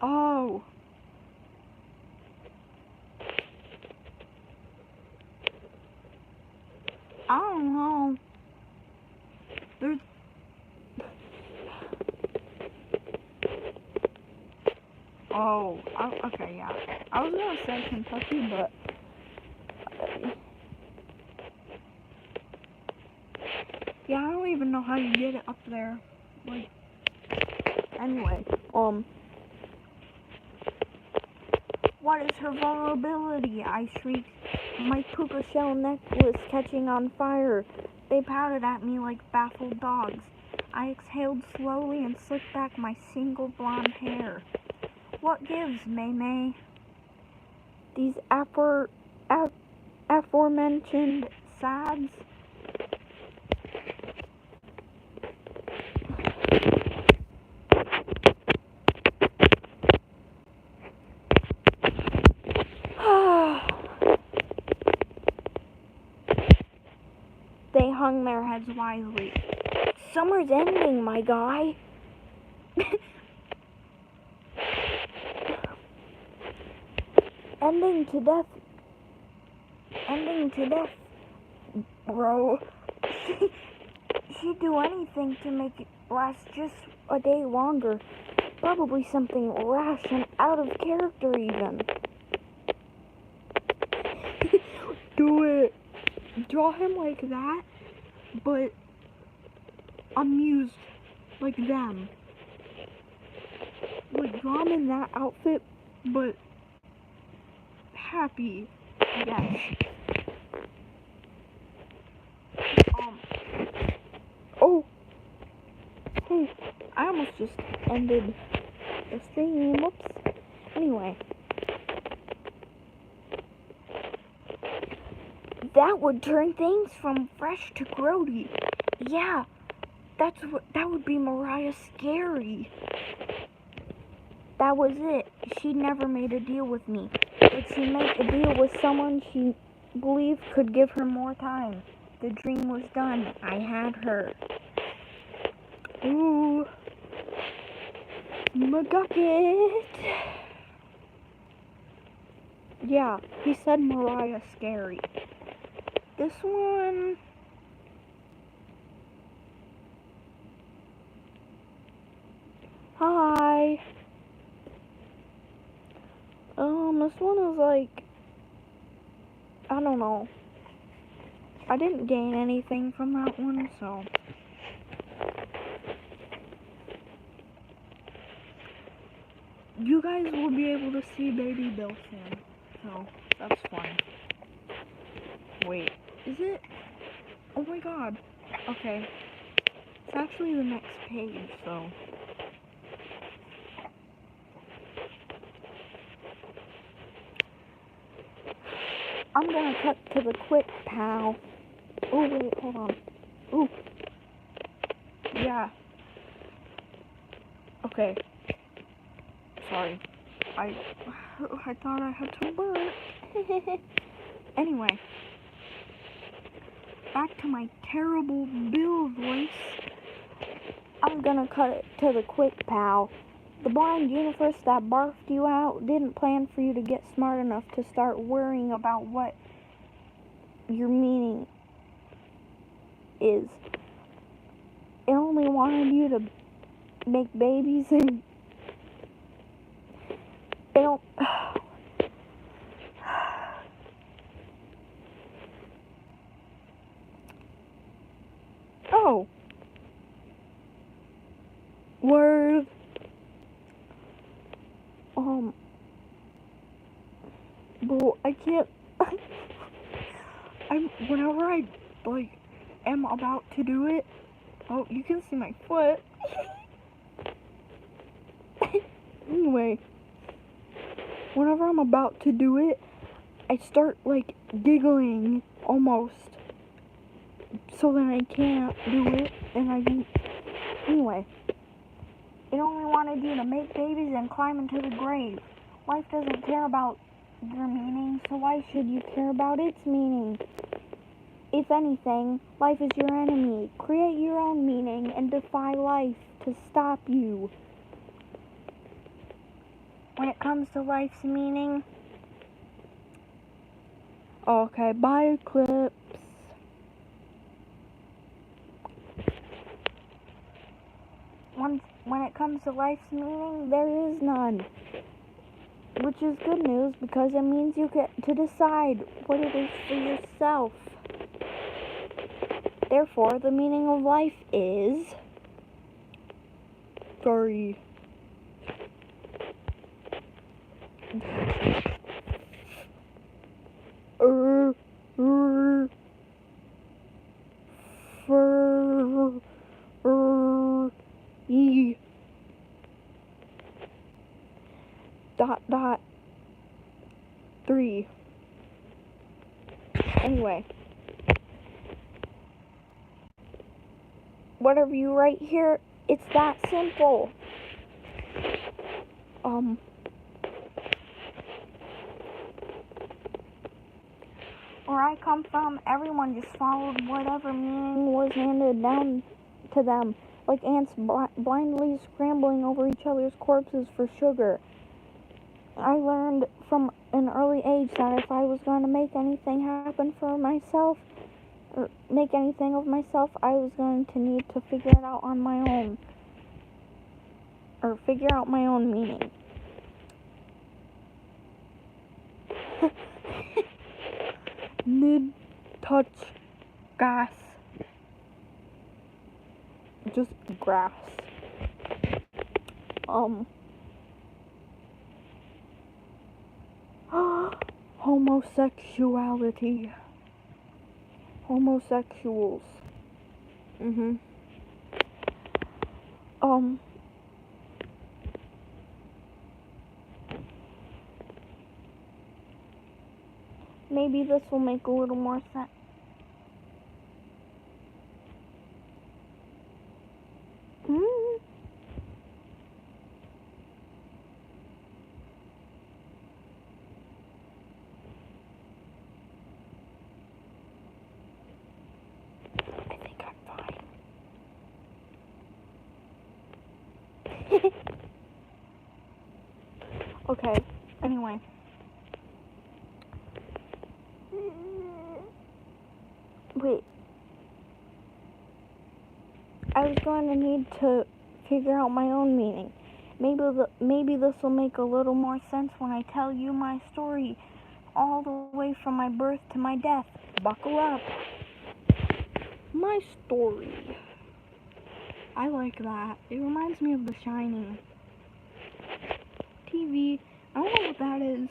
Oh. I don't know. There's... Oh, okay, yeah. I was gonna say Kentucky, but... yeah, I don't even know how you get it up there. Like... Anyway, what is her vulnerability? I shrieked. My puka shell necklace catching on fire. They pouted at me like baffled dogs. I exhaled slowly and slicked back my single blonde hair. What gives, Maymay? These aforementioned sads? They hung their heads wisely. Summer's ending, my guy. Ending to death, bro. She'd do anything to make it last just a day longer. Probably something rash and out of character even. Do it. Draw him like that, but amused like them. Like, draw him in that outfit, but happy, I guess. Oh, hey, I almost just ended the stream, whoops. Anyway. That would turn things from fresh to grody. Yeah, that would be Mariah Scary. That was it. She never made a deal with me, but she made a deal with someone she believed could give her more time. The dream was done. I had her. Ooh, McGucket. Yeah, he said Mariah Scary. This one... Hi. This one is like... I don't know. I didn't gain anything from that one, so... You guys will be able to see Baby Bill soon, so that's fun. Wait, is it? Oh my god. Okay. It's actually the next page, so... I'm gonna cut to the quick, pal. Oh wait, hold on. Ooh. Yeah. Okay. Sorry. I thought I had to burp. Anyway. Back to my terrible Bill voice. I'm gonna cut it to the quick, pal. The blind universe that barfed you out didn't plan for you to get smart enough to start worrying about what your meaning is. wanted you to make babies and they don't. Oh. Word. Well, I can't. Whenever I am about to do it. Oh, you can see my foot. Anyway, whenever I'm about to do it, I start giggling almost. So then I can't do it, and anyway. It only wanted you to make babies and climb into the grave. Life doesn't care about your meaning, so why should you care about its meaning? If anything, life is your enemy. Create your own meaning and defy life to stop you. When it comes to life's meaning... Okay, bye, Eclipse. When it comes to life's meaning, there is none. Which is good news because it means you get to decide what it is for yourself. Therefore, the meaning of life is... Sorry. Dot 3. Anyway. Whatever you write here, it's that simple. Where I come from, everyone just followed whatever meaning was handed down to them, like ants blindly scrambling over each other's corpses for sugar. I learned from an early age that if I was going to make anything happen for myself, or make anything of myself, I was going to need to figure it out on my own. Or figure out my own meaning. Mid-touch grass. Just grass. Homosexuality. Homosexuals. Maybe this will make a little more sense. I think I'm fine. Okay, anyway. Wait. I was going to need to figure out my own meaning. Maybe this will make a little more sense when I tell you my story all the way from my birth to my death. Buckle up. My story. I like that. It reminds me of The Shining. TV. I don't know what that is.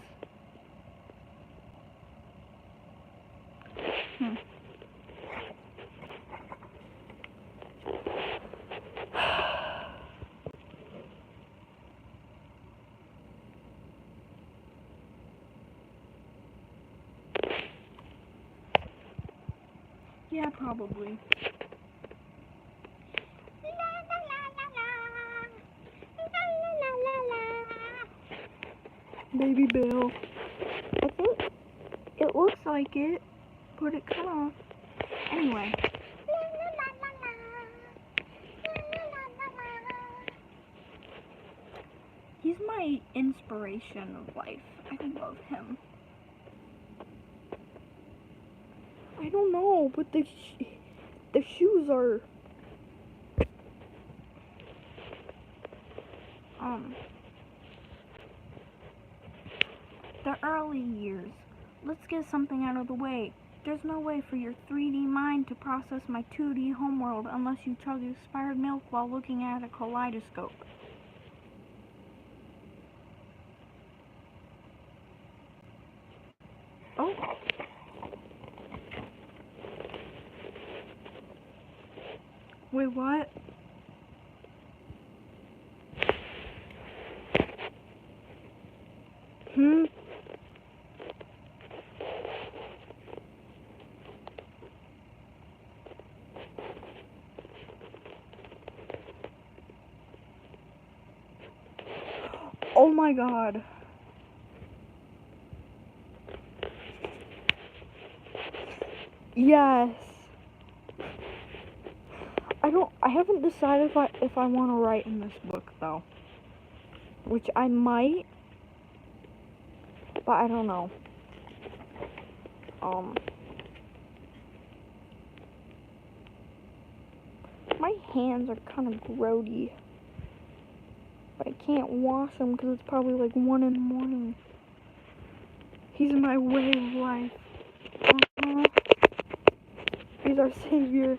Yeah, probably. Baby Bill. I think it looks like it, but it kind of... Anyway. He's my inspiration of life. I love him. I don't know, but the shoes are... the early years. Let's get something out of the way. There's no way for your 3D mind to process my 2D homeworld unless you chug expired milk while looking at a kaleidoscope. Oh. Wait, what? Oh my god. Yes. I haven't decided if I want to write in this book though. Which I might, but I don't know. My hands are kind of grody. But I can't wash them because it's probably like 1 in the morning. He's my way of life. He's our savior.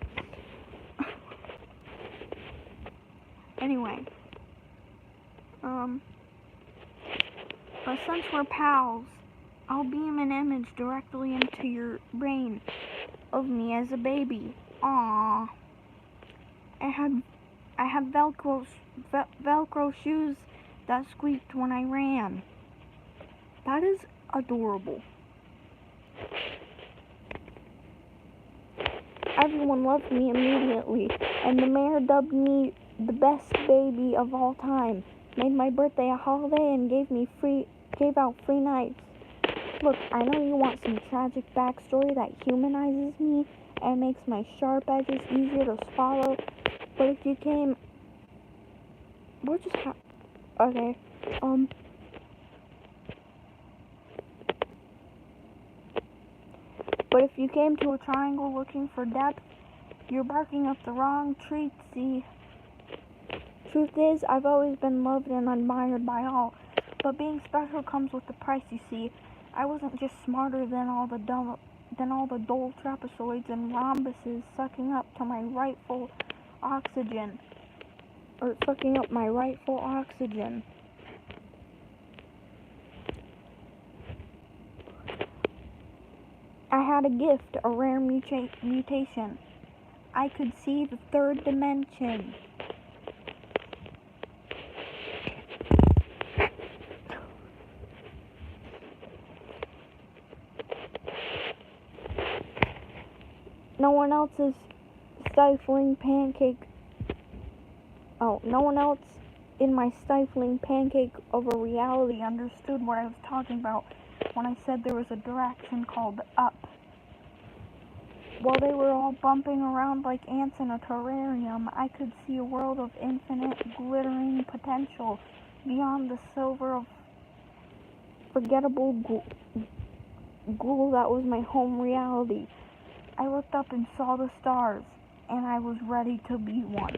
Anyway. But since we're pals, I'll beam an image directly into your brain of me as a baby. Aww. I had Velcro shoes that squeaked when I ran. That is adorable. Everyone loved me immediately, and the mayor dubbed me the best baby of all time, made my birthday a holiday, and gave out free nights. Look, I know you want some tragic backstory that humanizes me and makes my sharp edges easier to swallow, but if you came... What just happened? Okay, But if you came to a triangle looking for depth, you're barking up the wrong tree, see. Truth is, I've always been loved and admired by all, but being special comes with a price, you see. I wasn't just smarter than all the dull trapezoids and rhombuses sucking up my rightful oxygen. I had a gift, a rare mutation. I could see the third dimension. No one else in my stifling pancake of a reality understood what I was talking about when I said there was a direction called up. While they were all bumping around like ants in a terrarium, I could see a world of infinite, glittering potential beyond the silver of forgettable ghoul that was my home reality. I looked up and saw the stars, and I was ready to be one.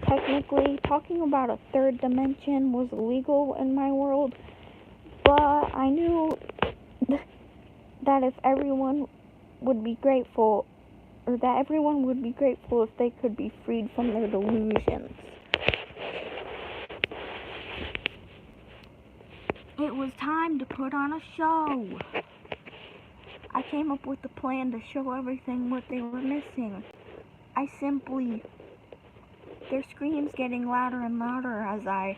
Technically, talking about a third dimension was illegal in my world, but I knew that everyone would be grateful if they could be freed from their delusions. It was time to put on a show. I came up with a plan to show everything what they were missing. Their screams getting louder and louder as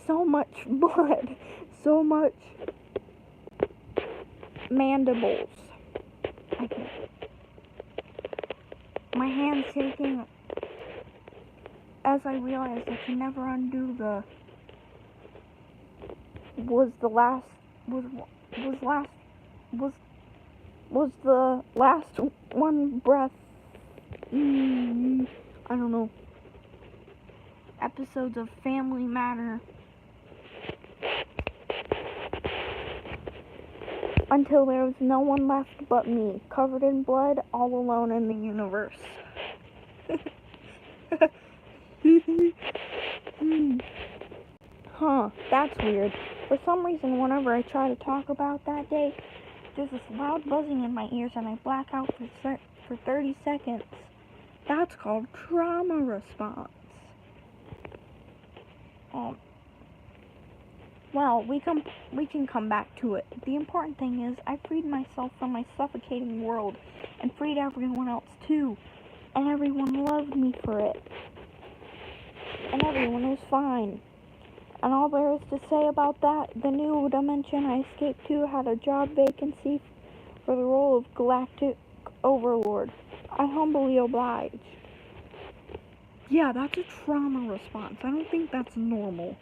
so much blood, so much mandibles. My hands shaking as I realized I could never undo was the last one breath. I don't know. Episodes of Family Matter. Until there was no one left but me, covered in blood, all alone in the universe. Huh, that's weird. For some reason, whenever I try to talk about that day, there's this loud buzzing in my ears and I black out for 30 seconds. That's called trauma response. Well, we can come back to it. The important thing is I freed myself from my suffocating world and freed everyone else too. And everyone loved me for it. And everyone was fine. And all there is to say about that, the new dimension I escaped to had a job vacancy for the role of Galactic Overlord. I humbly oblige. Yeah, that's a trauma response. I don't think that's normal.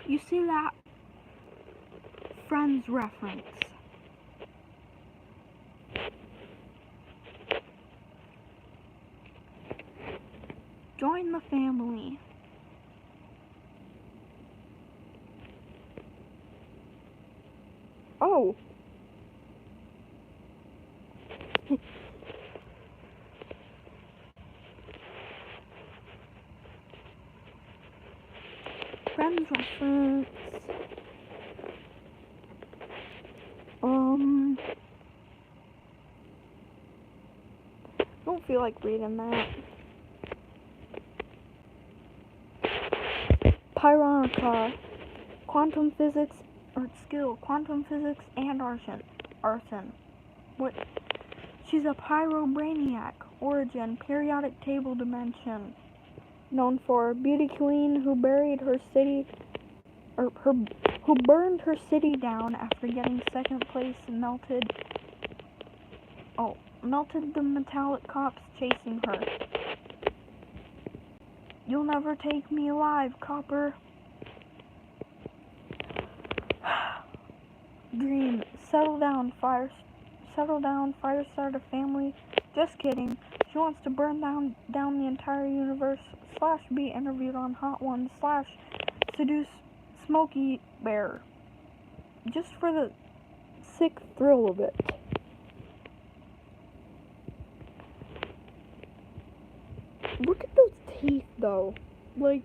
You see that Friends reference? Join the family. Oh. Friends reference. Don't feel like reading that. Pyronica. Quantum physics and arson. What? She's a pyrobrainiac. Origin, periodic table dimension. Known for beauty queen who burned her city down after getting second place and melted the metallic cops chasing her. You'll never take me alive, Copper. Dream, settle down, Firestarter family. Just kidding. She wants to burn down the entire universe, / be interviewed on Hot Ones, / seduce Smokey Bear. Just for the sick thrill of it. Look at those teeth, though. Like...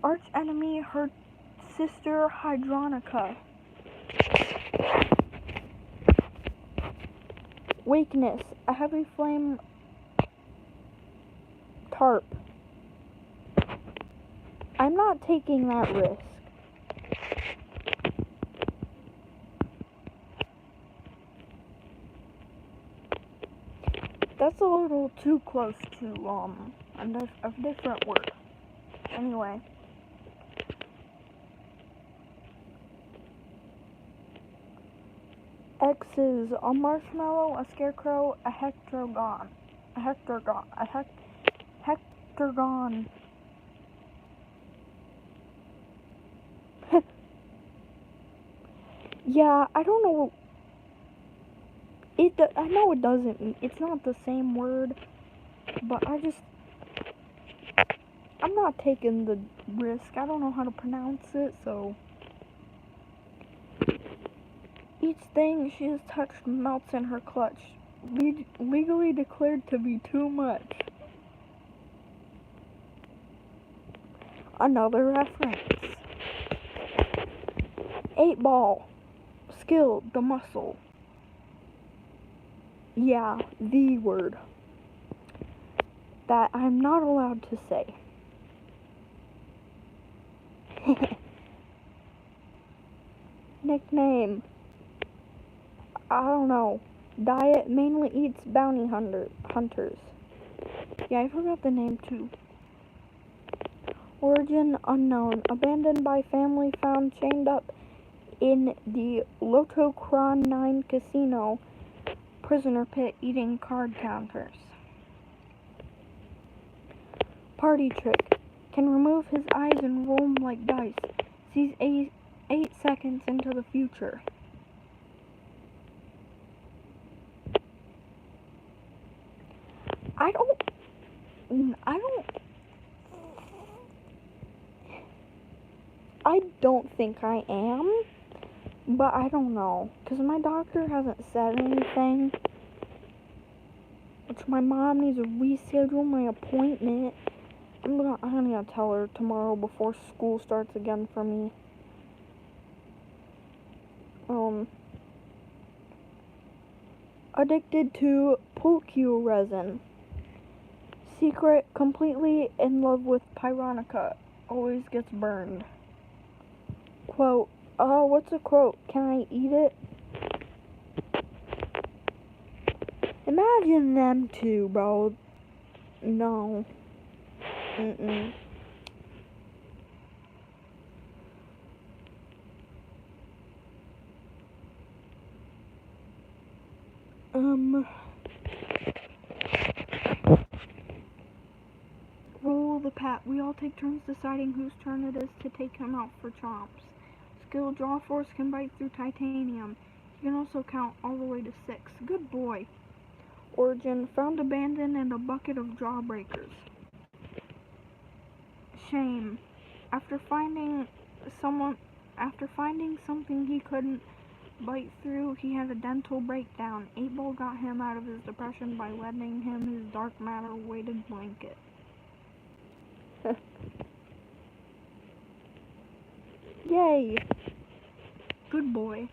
arch enemy, her sister Hydronica. Weakness, a heavy flame tarp. I'm not taking that risk. That's a little too close to a different word. Anyway. X's, a marshmallow, a scarecrow, a hectagon. Yeah, I don't know. I know it doesn't. It's not the same word, but I'm not taking the risk. I don't know how to pronounce it, so. Each thing she has touched melts in her clutch. Legally declared to be too much. Another reference. 8-ball. Skill, the muscle. Yeah, the word. That I'm not allowed to say. Nickname. I don't know. Diet mainly eats bounty hunters. Yeah, I forgot the name too. Origin unknown. Abandoned by family, found chained up in the Lotocron 9 casino prisoner pit eating card counters. Party trick. Can remove his eyes and roll them like dice. Sees 8 seconds into the future. I don't think I am, but I don't know, because my doctor hasn't said anything, which my mom needs to reschedule my appointment. I'm gonna tell her tomorrow before school starts again for me. Addicted to pulque resin. Secret, completely in love with Pyronica. Always gets burned. Quote, oh, what's a quote? Can I eat it? Imagine them two, bro. No. Mm-mm. Roll the pat. We all take turns deciding whose turn it is to take him out for chomps. Skill, draw force can bite through titanium. You can also count all the way to 6. Good boy. Origin, found abandoned in a bucket of jawbreakers. Shame. After finding something he couldn't bite through, he had a dental breakdown. 8-Ball got him out of his depression by lending him his dark matter weighted blanket. Yay! Good boy.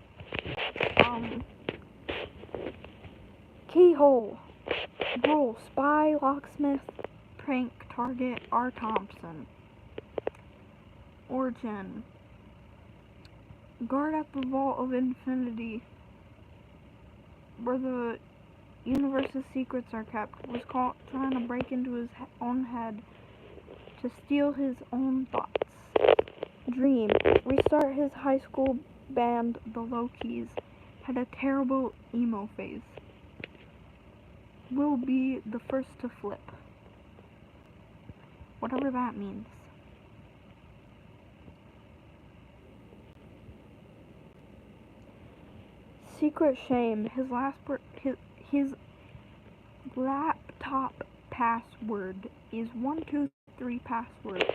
Keyhole. Roll. Spy, locksmith, prank, target, R. Thompson. Origin. Guard at the Vault of Infinity, where the universe's secrets are kept, was caught trying to break into his own head to steal his own thoughts. Dream. Restart his high school band, the Low Keys. Had a terrible emo phase. Will be the first to flip. Whatever that means. Secret shame. His laptop password is 123 password.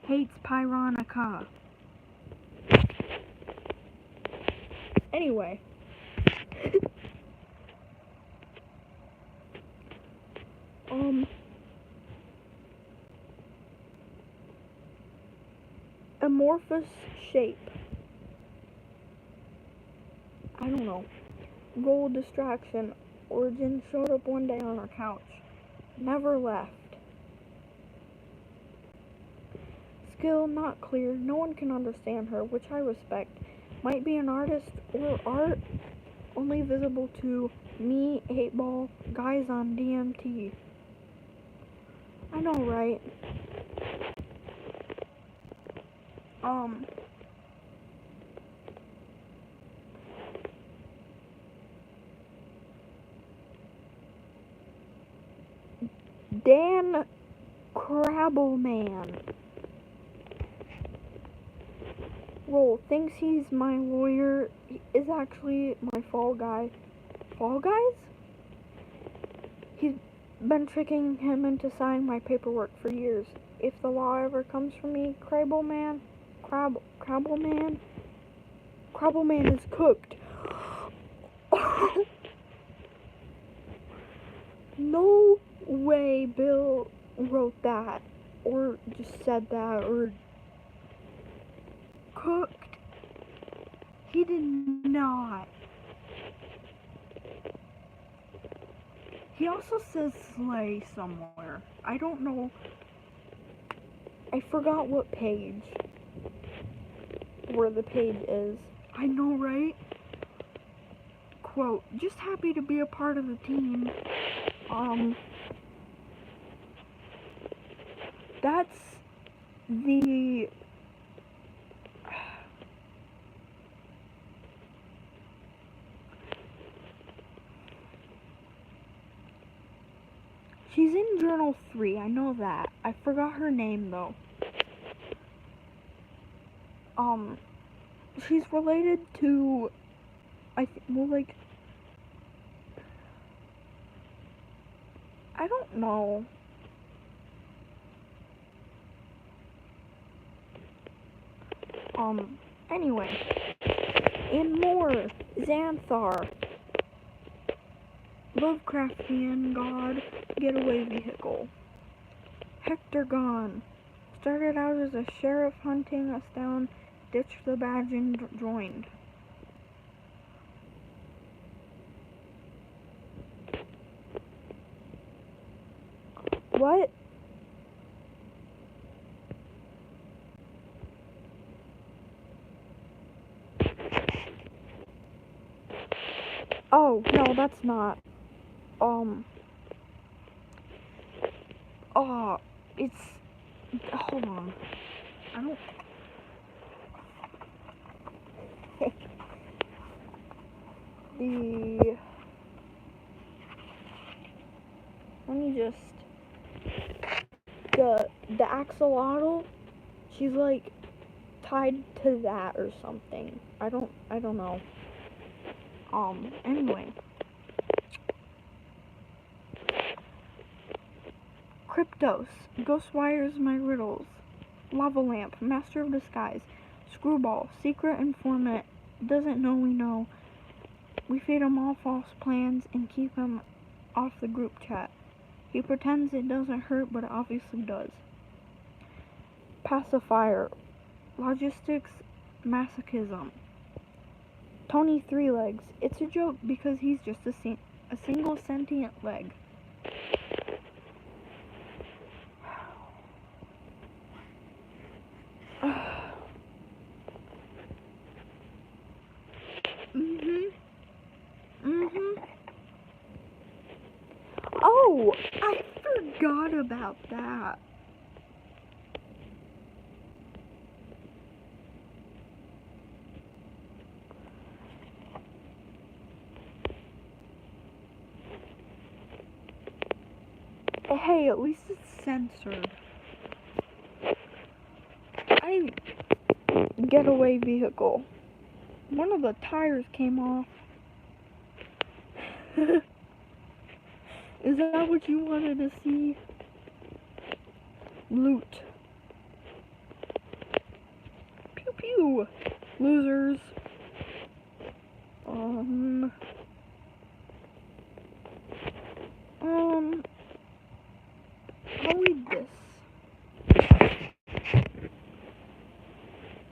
Hates Pyronica. Anyway. Amorphous shape. I don't know. Roll distraction. Origin showed up one day on our couch. Never left. Skill not clear. No one can understand her, which I respect. Might be an artist or art. Only visible to me, 8-Ball, guys on DMT. I know, right? Dan Crabbleman. Roll. Thinks he's my lawyer. He is actually my fall guy. Fall Guys? He's been tricking him into signing my paperwork for years. If the law ever comes for me, Crabbleman is cooked. No way Bill wrote that, or just said that, or cooked. He did not. He also says slay somewhere. I don't know. I forgot what page. Where the page is. I know, right? Quote, just happy to be a part of the team. That's the... She's in Journal 3, I know that. I forgot her name, though. She's related to... I don't know. Anyway. And more. Xanthar. Lovecraftian god. Getaway vehicle. Hectagon. Started out as a sheriff hunting us down. Ditched the badge and joined. What? Oh, no, that's not. It's... Hold on. I don't... Let me just... The axolotl, she's like tied to that or something. I don't know. Anyway. Kryptos, ghost wires my riddles. Lava lamp, master of disguise. Screwball, secret informant, doesn't know we know. We feed him all false plans and keep him off the group chat. He pretends it doesn't hurt, but it obviously does. Pacifier, logistics, masochism. Tony Three Legs, it's a joke because he's just a single sentient leg. Oh, I forgot about that. Hey, at least it's censored. Getaway vehicle. One of the tires came off. Is that what you wanted to see? Loot. Pew pew. Losers. I'll read this.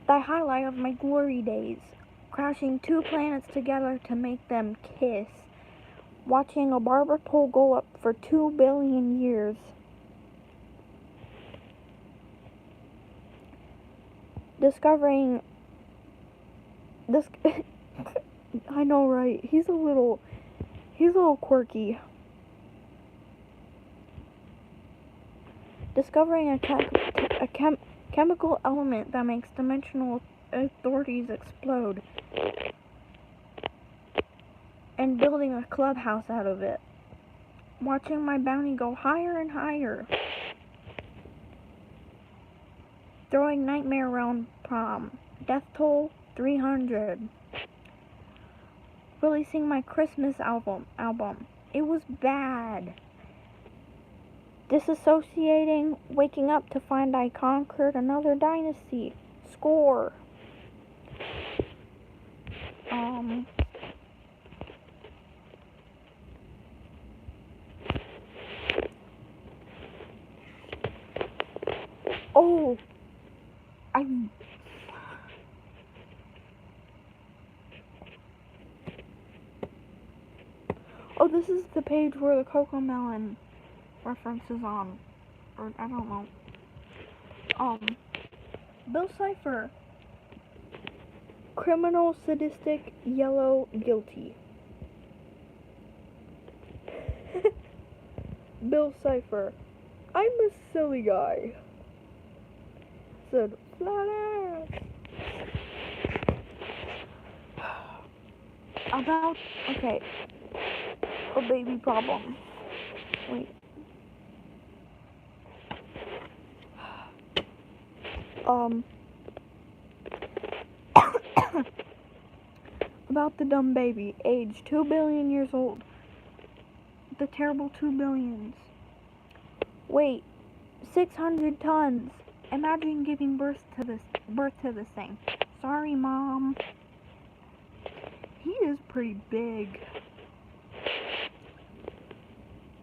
The highlight of my glory days. Crashing 2 planets together to make them kiss. Watching a barber pole go up for 2 billion years. Discovering this. I know, right? He's a little quirky. Discovering a chemical element that makes dimensional authorities explode. And building a clubhouse out of it. Watching my bounty go higher and higher. Throwing nightmare around prom. Death toll 300. Releasing my Christmas album. It was bad. Disassociating, waking up to find I conquered another dynasty. Score. Oh, Oh, this is the page where the Cocomelon reference is on. Or, I don't know. Bill Cipher. Criminal, sadistic, yellow, guilty. Bill Cipher. I'm a silly guy. Said, flat ass. Okay. A baby problem. Wait. About the dumb baby, age 2 billion years old. The terrible 2 billions. Wait, 600 tons. Imagine giving birth to this thing. Sorry, Mom. He is pretty big.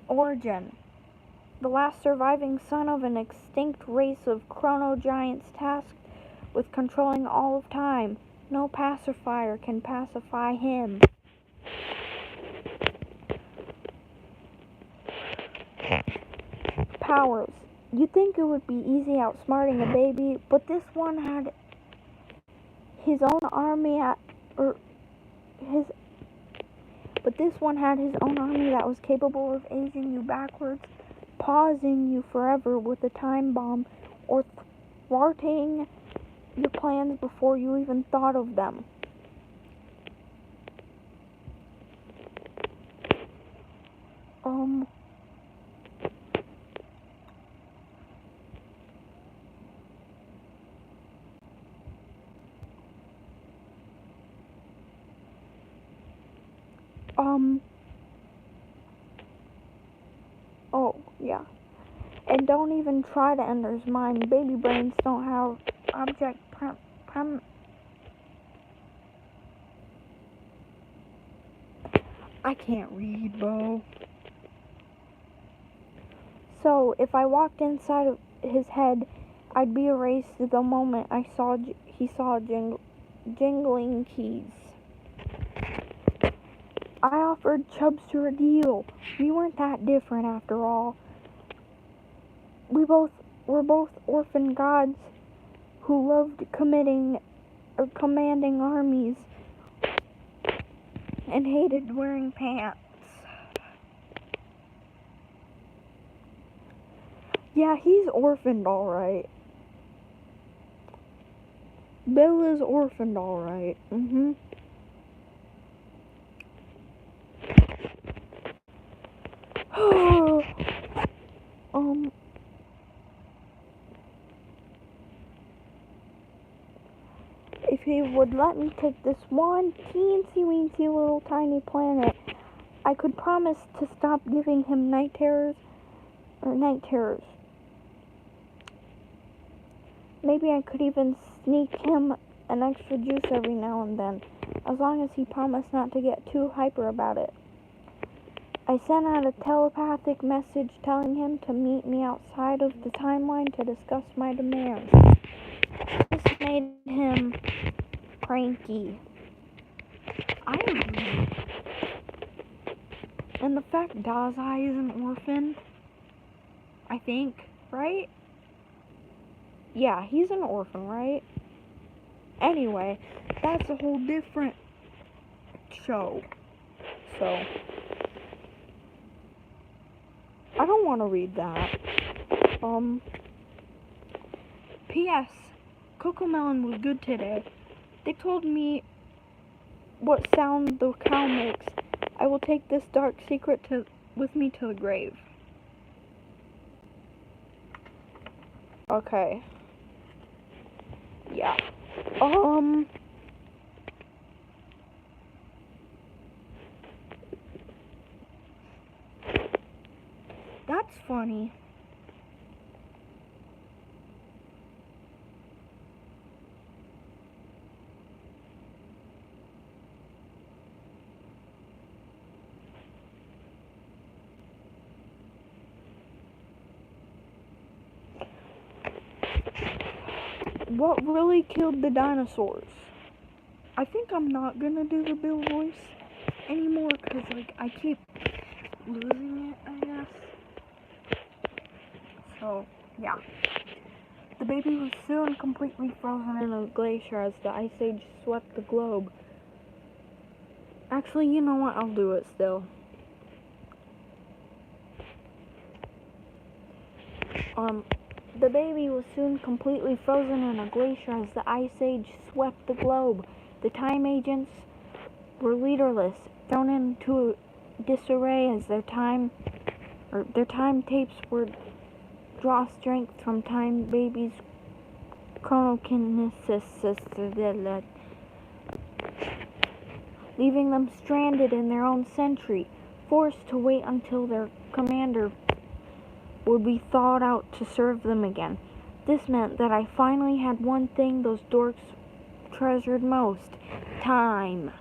Origin. The last surviving son of an extinct race of chrono giants tasked with controlling all of time. No pacifier can pacify him. Powers. You'd think it would be easy outsmarting a baby, but this one had his own army that was capable of aging you backwards, pausing you forever with a time bomb, or thwarting your plans before you even thought of them. Oh, yeah. And don't even try to enter his mind. Baby brains don't have object I can't read, Bo. So, if I walked inside of his head, I'd be erased the moment he saw jingling keys. I offered Chubster a deal. We weren't that different after all. We're both orphan gods who loved commanding armies and hated wearing pants. Yeah, he's orphaned alright. Bill is orphaned alright. If he would let me take this one teensy-weensy little tiny planet, I could promise to stop giving him night terrors. Maybe I could even sneak him an extra juice every now and then, as long as he promised not to get too hyper about it. I sent out a telepathic message telling him to meet me outside of the timeline to discuss my demands. This made him cranky. I agree. And the fact Dazai is an orphan, I think, right? Yeah, he's an orphan, right? Anyway, that's a whole different show. So, I don't want to read that. P.S. Cocomelon was good today. They told me what sound the cow makes. I will take this dark secret with me to the grave. Okay. Yeah. That's funny. What really killed the dinosaurs? I think I'm not gonna do the Bill voice anymore because, like, I keep losing it, I guess. So, yeah. The baby was soon completely frozen in a glacier as the Ice Age swept the globe. Actually, you know what? I'll do it still. The baby was soon completely frozen in a glacier as the Ice Age swept the globe. The time agents were leaderless, thrown into disarray as their time tapes would draw strength from time babies' chronokinesis, leaving them stranded in their own century, forced to wait until their commander would be thawed out to serve them again. This meant that I finally had one thing those dorks treasured most? Time.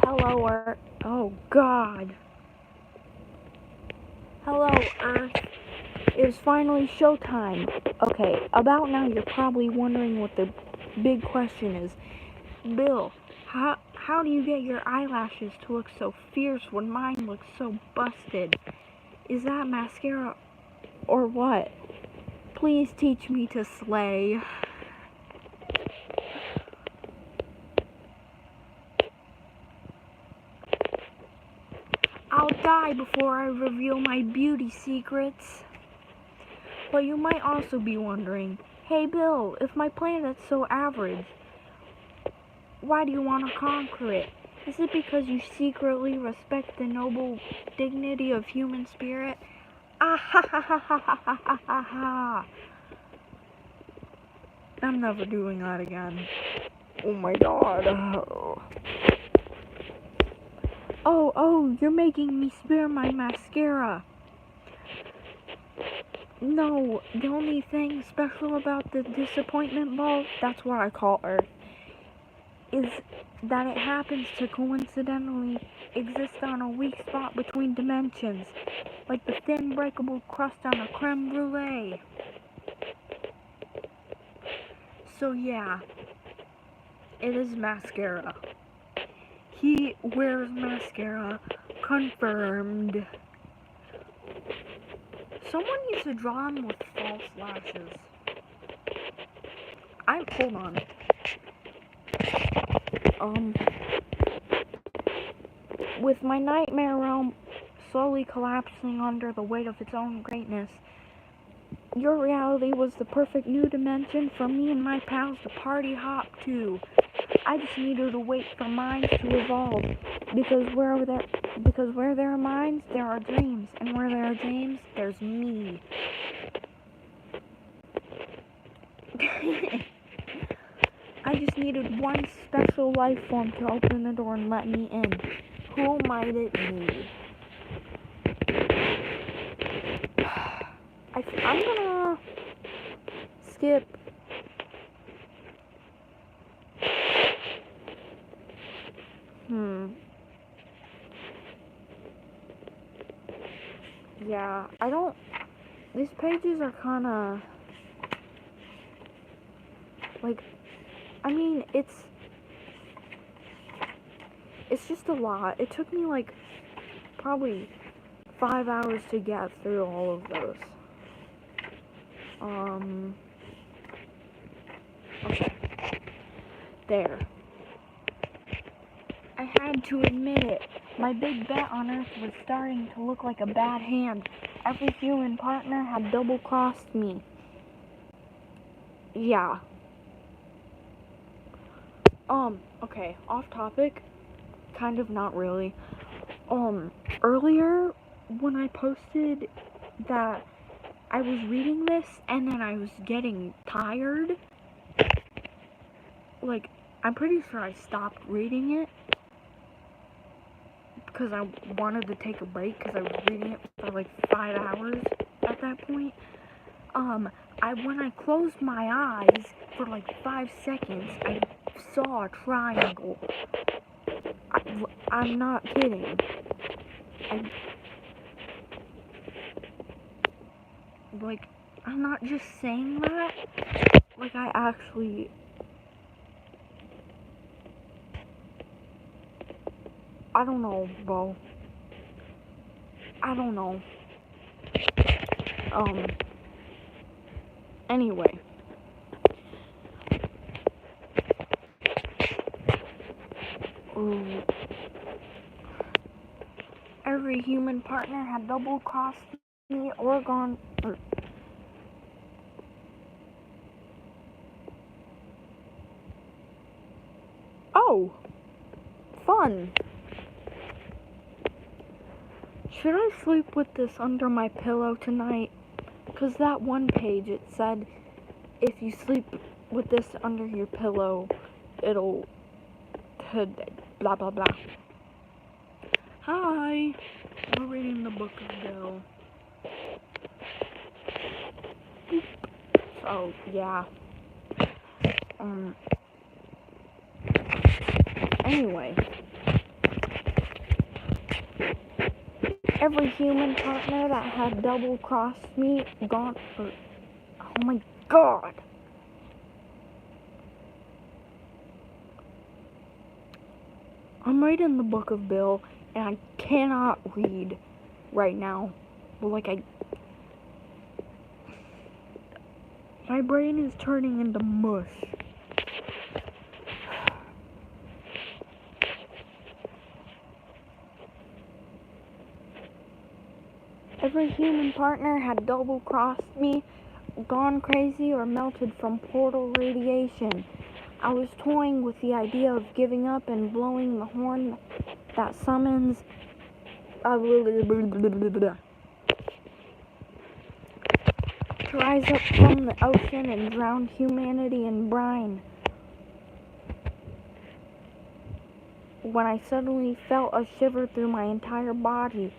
Hello, Earth. Oh, God. Hello, Earth. It's finally showtime. Okay, about now you're probably wondering what the big question is. Bill, how do you get your eyelashes to look so fierce when mine looks so busted? Is that mascara or what? Please teach me to slay. I'll die before I reveal my beauty secrets. But you might also be wondering, hey Bill, if my planet's so average, why do you want to conquer it? Is it because you secretly respect the noble dignity of human spirit? Ah ha ha ha ha ha ha ha ha. I'm never doing that again. Oh my god. Oh, you're making me smear my mascara. No, the only thing special about the disappointment ball, that's what I call Earth, is that it happens to coincidentally exist on a weak spot between dimensions, like the thin breakable crust on a creme brulee. So yeah, it is mascara. He wears mascara. Confirmed. Someone needs to draw him with false lashes. Hold on. With my nightmare realm slowly collapsing under the weight of its own greatness, your reality was the perfect new dimension for me and my pals to party hop to. I just needed to wait for minds to evolve, because where there are minds, there are dreams, and where there are dreams, there's me. I just needed one special life form to open the door and let me in. Who might it be? I'm gonna skip. Yeah, these pages are kinda, like, I mean, it's just a lot. It took me, like, probably 5 hours to get through all of those. Okay. There. I had to admit it. My big bet on Earth was starting to look like a bad hand. Every human partner had double-crossed me. Yeah. Okay, off topic. Kind of, not really. Earlier, when I posted that I was reading this and then I was getting tired, like, I'm pretty sure I stopped reading it because I wanted to take a break because I was reading it for like 5 hours at that point. When I closed my eyes for like 5 seconds, I saw a triangle. I'm not kidding. I'm not just saying that. Like, I actually... I don't know, bro. I don't know. Anyway. Every human partner had double-crossed me or gone... Oh! Fun! Should I sleep with this under my pillow tonight? Because that one page, it said, if you sleep with this under your pillow, it'll... blah blah blah. Hi! We're reading the Book of Bill. So, yeah. Anyway. Every human partner that had double-crossed me, gone for... Oh my god! I'm reading the Book of Bill, and I cannot read right now. Well, my brain is turning into mush. Every human partner had double-crossed me, gone crazy, or melted from portal radiation. I was toying with the idea of giving up and blowing the horn that summons... to rise up from the ocean and drown humanity in brine. When I suddenly felt a shiver through my entire body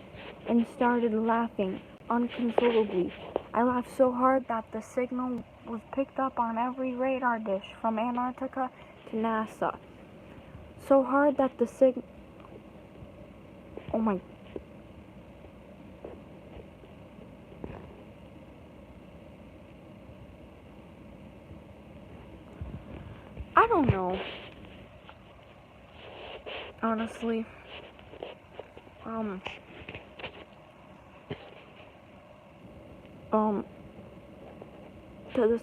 and started laughing uncontrollably. I laughed so hard that the signal was picked up on every radar dish from Antarctica to NASA. So hard that the Oh my... I don't know. Honestly. To the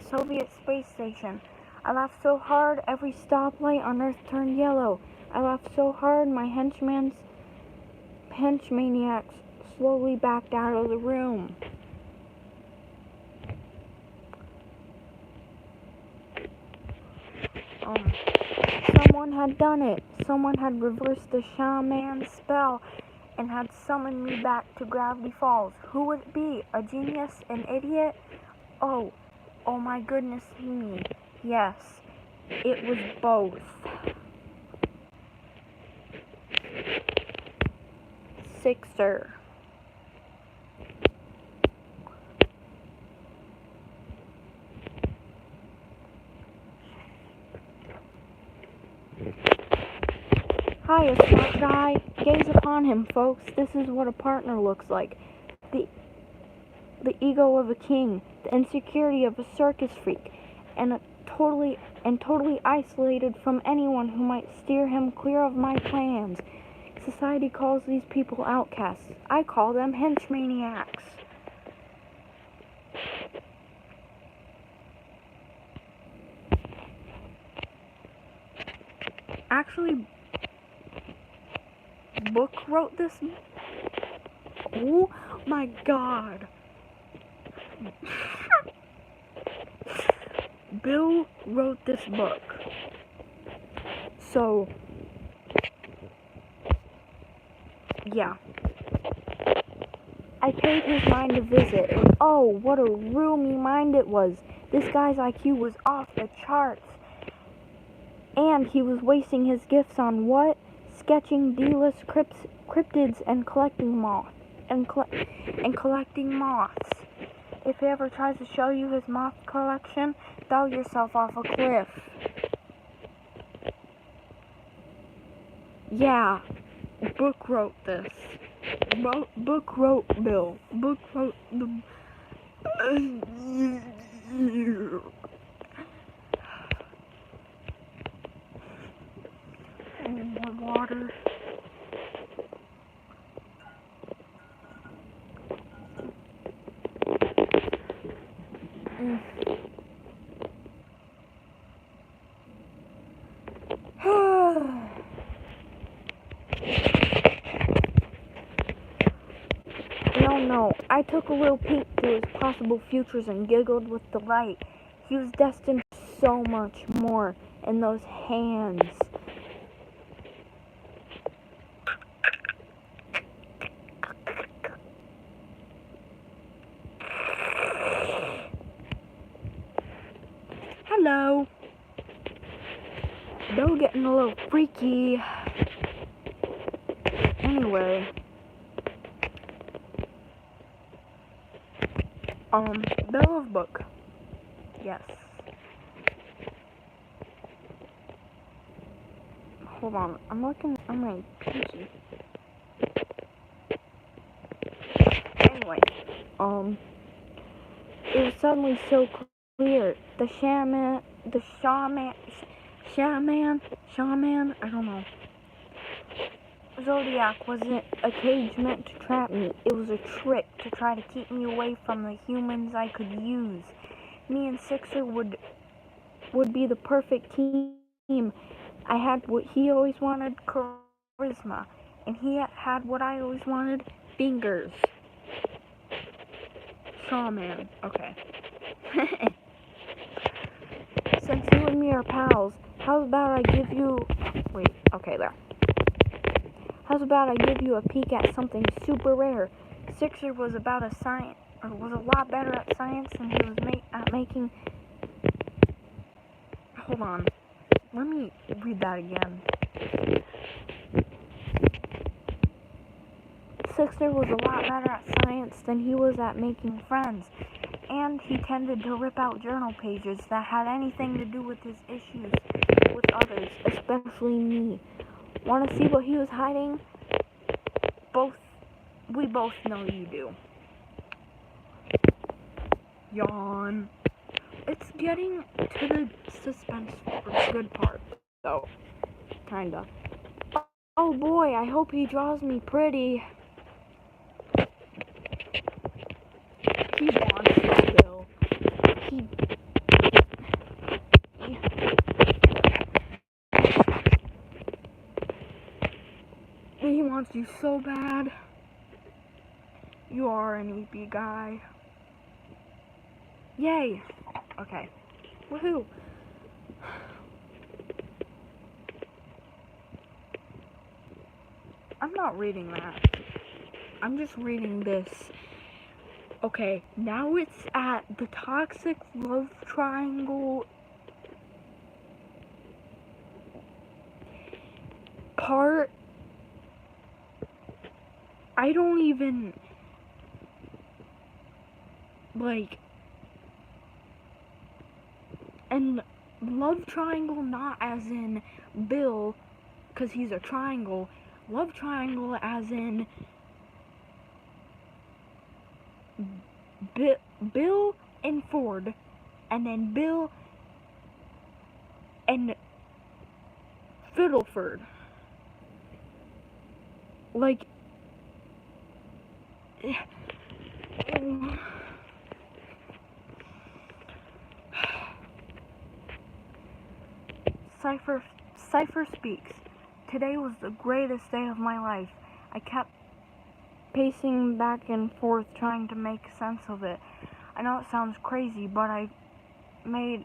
Soviet space station. I laughed so hard every stoplight on Earth turned yellow. I laughed so hard my henchmaniacs slowly backed out of the room. Someone had done it. Someone had reversed the shaman's spell and had summoned me back to Gravity Falls. Who would it be? A genius? An idiot? Oh my goodness me. Yes, it was both. Sixer. Hi, a smart guy. Gaze upon him, folks. This is what a partner looks like. The ego of a king, the insecurity of a circus freak, and totally isolated from anyone who might steer him clear of my plans. Society calls these people outcasts. I call them henchmaniacs. Actually, Book wrote this. Oh my god. Bill wrote this book. So, yeah. I paid his mind a visit, and oh, what a roomy mind it was. This guy's IQ was off the charts. And he was wasting his gifts on what? Sketching D-list cryptids and collecting moths. Collecting moths. If he ever tries to show you his moth collection, throw yourself off a cliff. Yeah, Book wrote this. Book wrote Bill. Book wrote the... More water. No. I took a little peek to his possible futures and giggled with delight. He was destined for so much more in those hands. Hello. Bill getting a little freaky. Anyway. Bill of Book. Yes. Hold on, I'm looking on my PC. Anyway, it was suddenly so clear. The shaman, I don't know. Zodiac wasn't a cage meant to trap me. It was a trick to try to keep me away from the humans I could use. Me and Sixer would be the perfect team. I had what he always wanted, charisma, and he had what I always wanted, fingers. Shaman. Okay. Since you and me are pals, how about I give you... Wait, okay, there. How's about I give you a peek at something super rare? Sixer was was a lot better at science than he was at making... Hold on. Let me read that again. Sixer was a lot better at science than he was at making friends, and he tended to rip out journal pages that had anything to do with his issues with others, especially me. Want to see what he was hiding? We both know you do. Yawn. It's getting to the suspense good part, though. Kinda. Oh boy, I hope he draws me pretty. He wants to, Bill. He wants you so bad. You are an EP guy. Yay! Okay. Woohoo! I'm not reading that. I'm just reading this. Okay, now it's at the toxic love triangle part. I don't even, like, and love triangle not as in Bill, because he's a triangle. Love triangle as in Bill and Ford, and then Bill and Fiddleford. Like, Cypher speaks. Today was the greatest day of my life. I kept pacing back and forth trying to make sense of it. I know it sounds crazy, but I made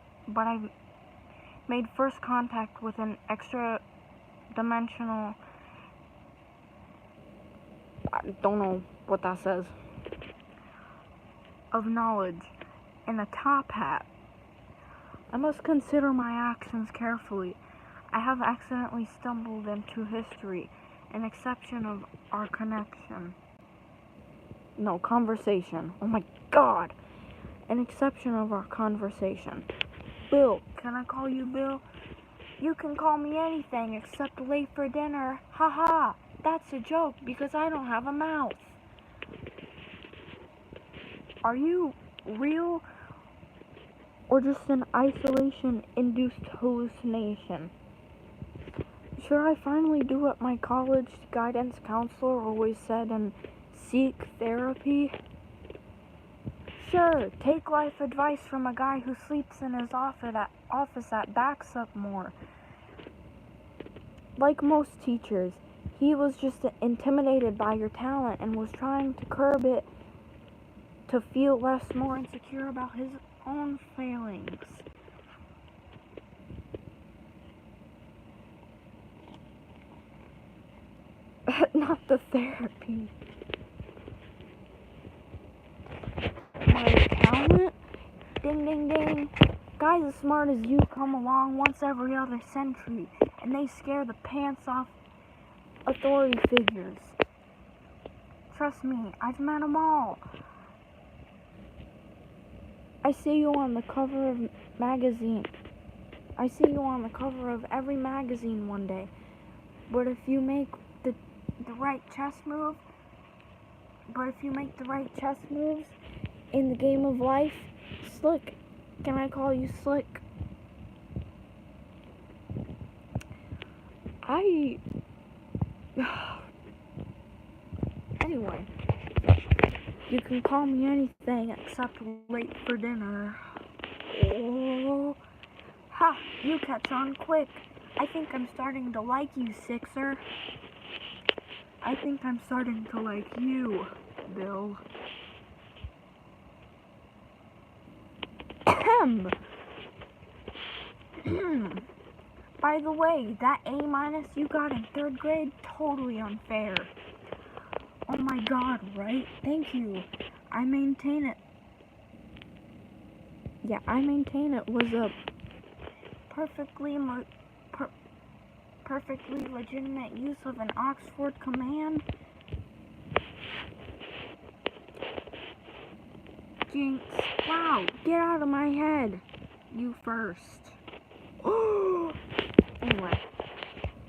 first contact with an extra dimensional, I don't know what that says, of knowledge in a top hat. I must consider my actions carefully. I have accidentally stumbled into history, an exception of our connection. No, conversation. Oh my god! An exception of our conversation. Bill, can I call you Bill? You can call me anything except late for dinner. Haha, that's a joke because I don't have a mouth. Are you real or just an isolation-induced hallucination? Should I finally do what my college guidance counselor always said and seek therapy? Sure, take life advice from a guy who sleeps in his office that backs up more. Like most teachers, he was just intimidated by your talent and was trying to curb it to feel more insecure about his own failings. Not the therapy. My talent? Ding, ding, ding. Guys as smart as you come along once every other century, and they scare the pants off authority figures. Trust me, I've met them all. I see you on the cover of magazine. I see you on the cover of every magazine one day. But if you make the right chess move, in the game of life, Slick, can I call you Slick? Anyway, you can call me anything except late for dinner. Oh, ha, you catch on quick. I think I'm starting to like you, Sixer. I think I'm starting to like you, Bill. By the way, that A- you got in 3rd grade, totally unfair. Oh my god, right? Thank you. I maintain it. Yeah, I maintain it was a perfectly legitimate use of an Oxford command. Jinx. Wow, get out of my head. You first. Anyway,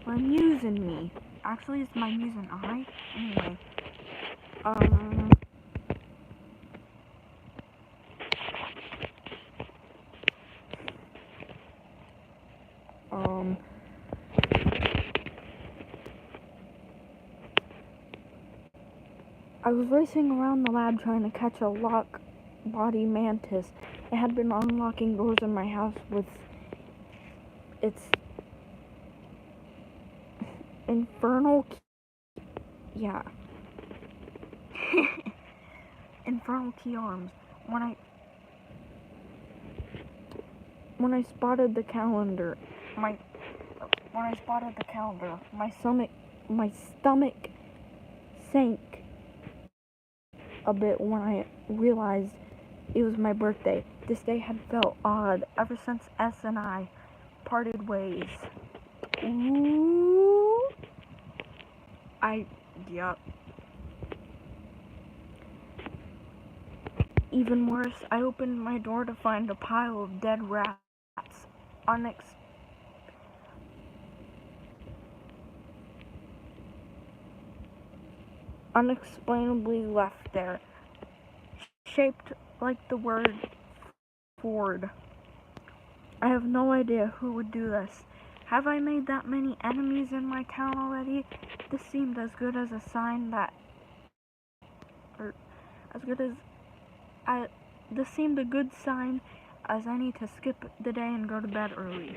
my muse and me. Actually, it's my muse and I. Anyway. I was racing around the lab trying to catch a lock-body mantis. It had been unlocking doors in my house with its infernal key arms. When I spotted the calendar, my stomach sank a bit when I realized it was my birthday. This day had felt odd ever since S and I parted ways. Ooh. Yup. Even worse, I opened my door to find a pile of dead rats. Unexplainably left there, shaped like the word Ford. I have no idea who would do this. Have I made that many enemies in my town already? This seemed as good as a sign that, this seemed a good sign as any to skip the day and go to bed early.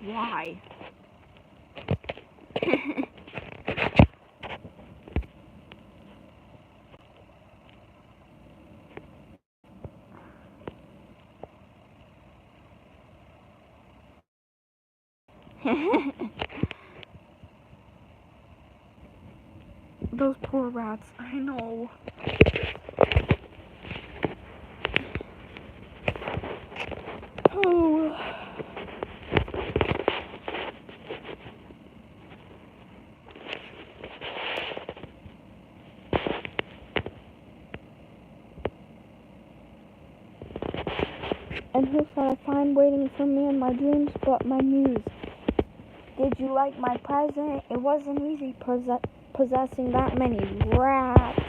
Why? Those poor rats, I know. Oh. And who shall I find waiting for me in my dreams but my muse? Did you like my present? It wasn't easy possessing that many rats.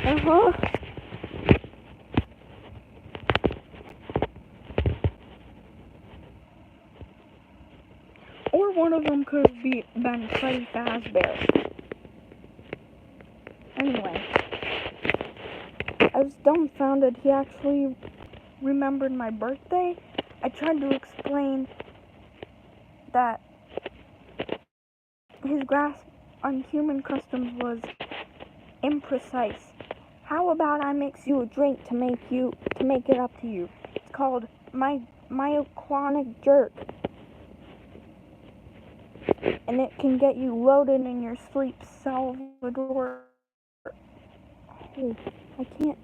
Uh-huh. Or one of them could have been Freddy Fazbear. Anyway, I was dumbfounded he actually remembered my birthday. I tried to explain that his grasp on human customs was imprecise. How about I mix you a drink to make it up to you? It's called myoclonic jerk. And it can get you loaded in your sleep, Salvador. Oh, I can't